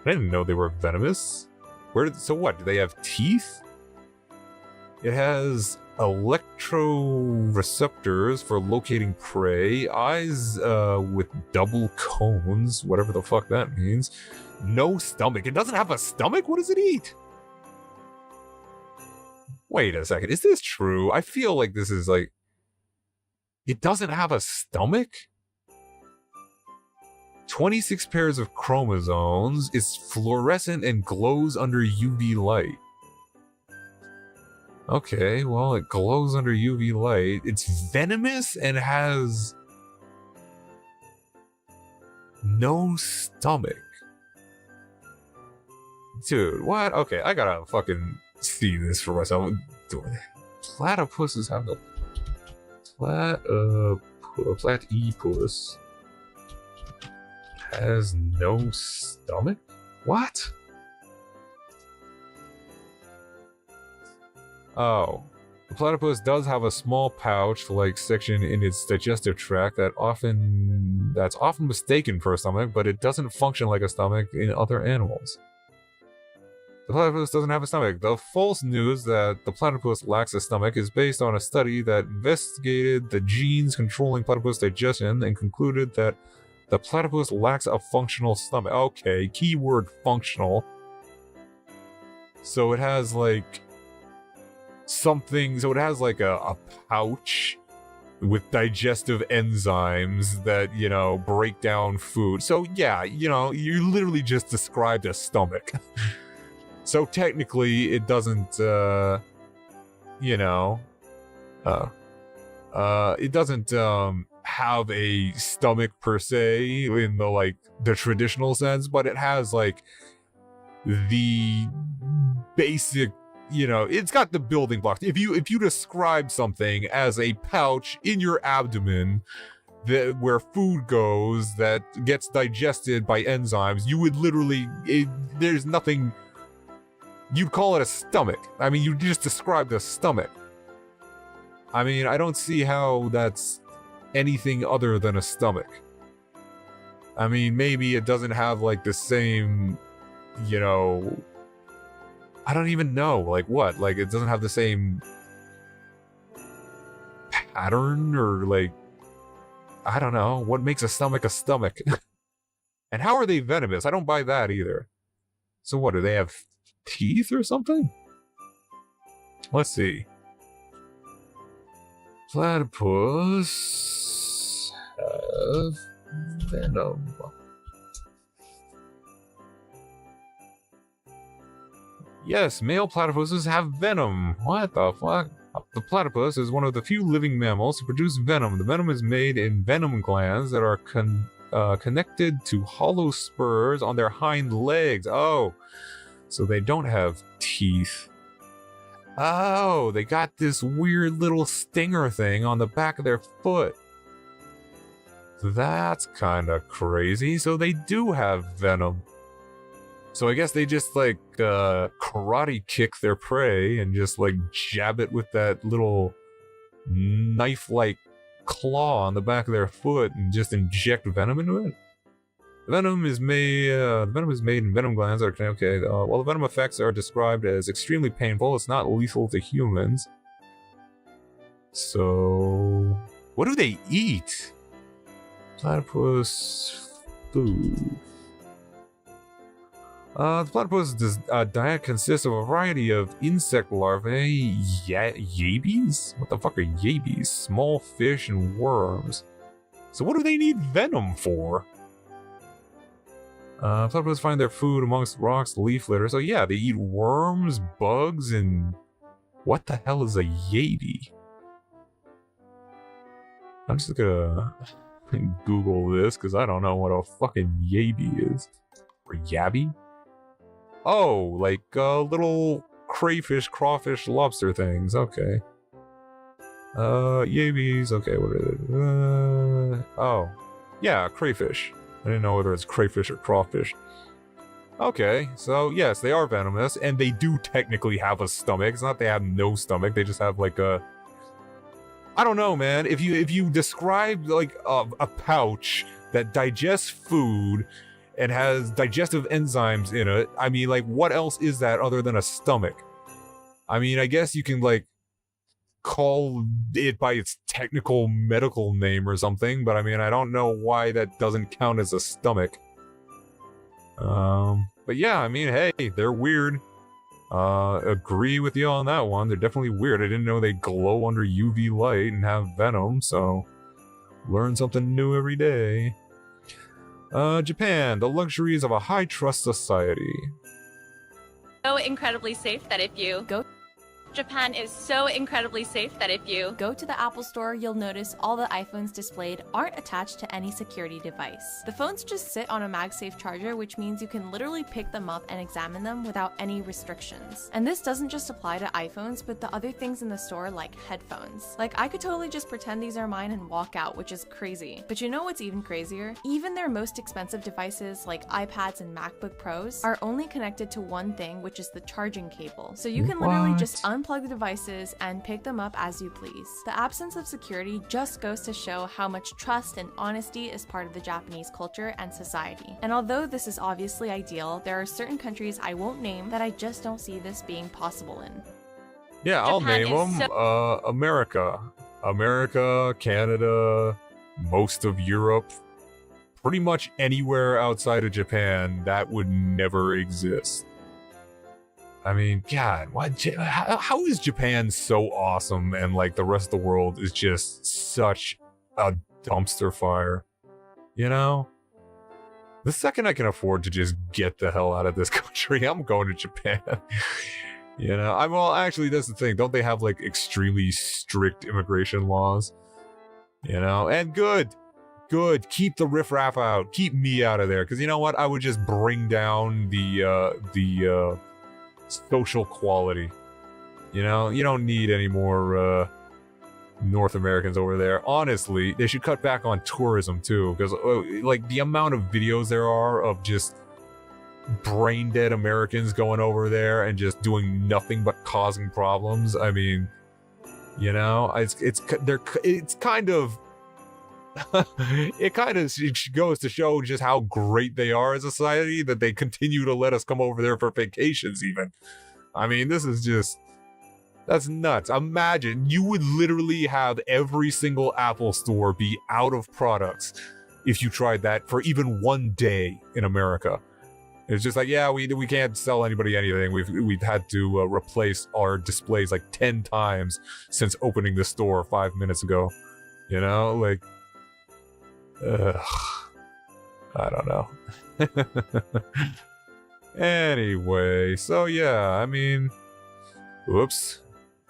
I didn't know they were venomous. So what, do they have teeth? It has electroreceptors for locating prey, eyes with double cones, whatever the fuck that means. No stomach. It doesn't have a stomach? What does it eat? Wait a second. Is this true? I feel like this is like... It doesn't have a stomach? 26 pairs of chromosomes. It's fluorescent and glows under UV light. Okay, well, it glows under UV light. It's venomous and has no stomach. Dude, what? Okay, I gotta fucking see this for myself. Platypuses have no... Platypus has no stomach? What? Oh. The platypus does have a small pouch-like section in its digestive tract that's often mistaken for a stomach, but it doesn't function like a stomach in other animals. The platypus doesn't have a stomach. The false news that the platypus lacks a stomach is based on a study that investigated the genes controlling platypus digestion and concluded that the platypus lacks a functional stomach. Okay, keyword functional. So it has like something, so it has like a pouch with digestive enzymes that, you know, break down food. So yeah, you know, you literally just described a stomach. So technically it doesn't, you know, it doesn't, have a stomach per se in the, like, the traditional sense, but it has, like, the basic, you know, it's got the building blocks. If you describe something as a pouch in your abdomen that where food goes that gets digested by enzymes, you would literally, there's nothing, you'd call it a stomach. I mean, you just described a stomach. I mean, I don't see how that's anything other than a stomach. I mean, maybe it doesn't have, like, the same, you know, I don't even know, like, what? Like, it doesn't have the same pattern, or, like, I don't know. What makes a stomach a stomach? And how are they venomous? I don't buy that either. So what, do they have teeth or something? Let's see. Platypus have venom. Yes, male platypuses have venom. What the fuck? The platypus is one of the few living mammals to produce venom. The venom is made in venom glands that are connected to hollow spurs on their hind legs. Oh, so they don't have teeth. Oh, they got this weird little stinger thing on the back of their foot. That's kind of crazy. So they do have venom. So I guess they just like karate kick their prey and just like jab it with that little knife-like claw on the back of their foot and just inject venom into it. The venom is made in venom glands that are connected. Okay, while the venom effects are described as extremely painful, it's not lethal to humans. So, what do they eat? Platypus food. The platypus diet consists of a variety of insect larvae, yabies? What the fuck are yabies? Small fish and worms. So what do they need venom for? Platypus find their food amongst rocks, leaf litter. So yeah, they eat worms, bugs, and... What the hell is a yabie? I'm just gonna Google this, because I don't know what a fucking yabie is. Or yabby? Oh, like little crayfish, crawfish, lobster things. Okay. Yabies. Okay, what are they? Oh, yeah, crayfish. I didn't know whether it's crayfish or crawfish. Okay, so yes, they are venomous, and they do technically have a stomach. It's not they have no stomach. They just have like a... I don't know, man. If you describe like a pouch that digests food and has digestive enzymes in it, I mean, like, what else is that other than a stomach? I mean, I guess you can, like, call it by its technical medical name or something, but I mean, I don't know why that doesn't count as a stomach. But yeah, I mean, hey, they're weird. Agree with you on that one. They're definitely weird. I didn't know they glow under UV light and have venom, so learn something new every day. Japan, the luxuries of a high-trust society. So incredibly safe that if you go... Japan is so incredibly safe that if you go to the Apple Store, you'll notice all the iPhones displayed aren't attached to any security device. The phones just sit on a MagSafe charger, which means you can literally pick them up and examine them without any restrictions. And this doesn't just apply to iPhones, but the other things in the store like headphones. Like, I could totally just pretend these are mine and walk out, which is crazy. But you know what's even crazier? Even their most expensive devices like iPads and MacBook Pros are only connected to one thing, which is the charging cable. So you can literally just unplug the devices and pick them up as you please. The absence of security just goes to show how much trust and honesty is part of the Japanese culture and society. And although this is obviously ideal, there are certain countries I won't name that I just don't see this being possible in. Yeah, I'll Japan name them. America. America, Canada, most of Europe. Pretty much anywhere outside of Japan, that would never exist. I mean, God, how is Japan so awesome and like the rest of the world is just such a dumpster fire? You know? The second I can afford to just get the hell out of this country, I'm going to Japan. You know? Well, actually, that's the thing. Don't they have like extremely strict immigration laws? You know? And good. Keep the riffraff out. Keep me out of there. Because you know what? I would just bring down the social quality. You know, you don't need any more North Americans over there. Honestly, they should cut back on tourism too, because like the amount of videos there are of just brain dead Americans going over there and just doing nothing but causing problems. I mean, you know, it's kind of it kind of goes to show just how great they are as a society that they continue to let us come over there for vacations even. I mean, this is just... That's nuts. Imagine, you would literally have every single Apple store be out of products if you tried that for even one day in America. It's just like, yeah, we can't sell anybody anything. We've had to replace our displays like 10 times since opening the store 5 minutes ago. You know, like... I don't know. Anyway, so yeah, I mean, whoops.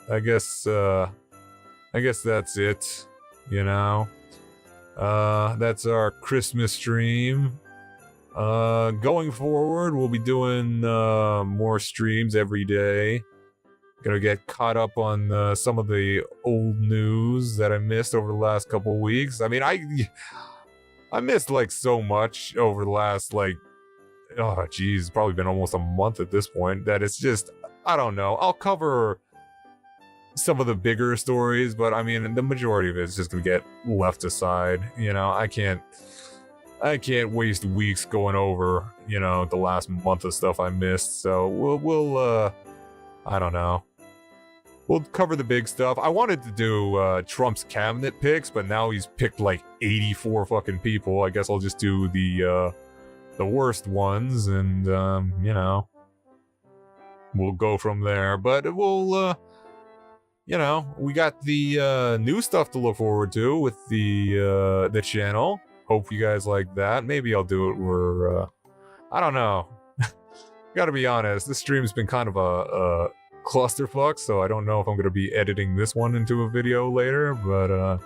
I guess that's it, you know? That's our Christmas stream. Going forward, we'll be doing more streams every day. Gonna get caught up on some of the old news that I missed over the last couple weeks. I mean, I missed like so much over the last like, oh geez, probably been almost a month at this point. That it's just, I don't know. I'll cover some of the bigger stories, but I mean, the majority of it is just gonna get left aside. You know, I can't waste weeks going over, you know, the last month of stuff I missed. So we'll I don't know. We'll cover the big stuff. I wanted to do Trump's cabinet picks, but now he's picked like 84 fucking people. I guess I'll just do the worst ones, and you know, we'll go from there. But we'll you know, we got the new stuff to look forward to with the channel. Hope you guys like that. Maybe I'll do it where I don't know. Gotta be honest, this stream's been kind of a clusterfuck, so I don't know if I'm gonna be editing this one into a video later, but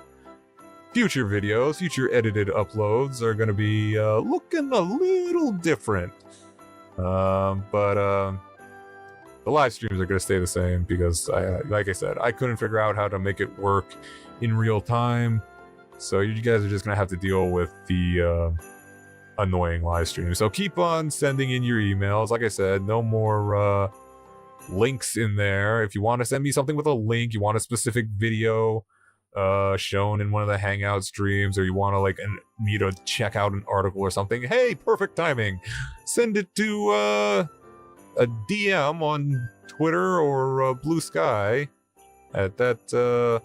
future videos, future edited uploads are gonna be looking a little different. But the live streams are gonna stay the same because like I said, I couldn't figure out how to make it work in real time. So you guys are just gonna have to deal with the annoying live streams. So keep on sending in your emails. Like I said, no more links in there. If you want to send me something with a link, you want a specific video shown in one of the Hangout streams, or you want to like me to check out an article or something, hey, perfect timing. Send it to a DM on Twitter or Blue Sky at that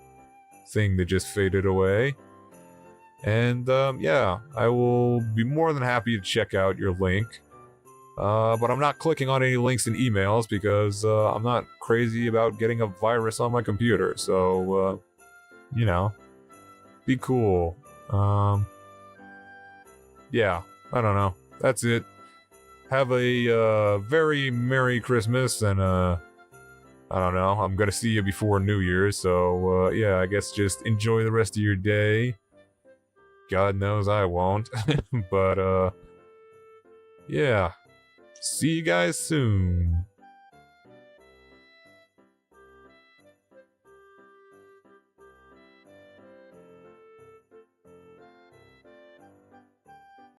thing that just faded away. And yeah, I will be more than happy to check out your link. But I'm not clicking on any links in emails because I'm not crazy about getting a virus on my computer. So, you know, be cool. Yeah, I don't know. That's it. Have a very Merry Christmas, and I don't know. I'm gonna see you before New Year's, so yeah, I guess just enjoy the rest of your day. God knows I won't. But yeah. See you guys soon.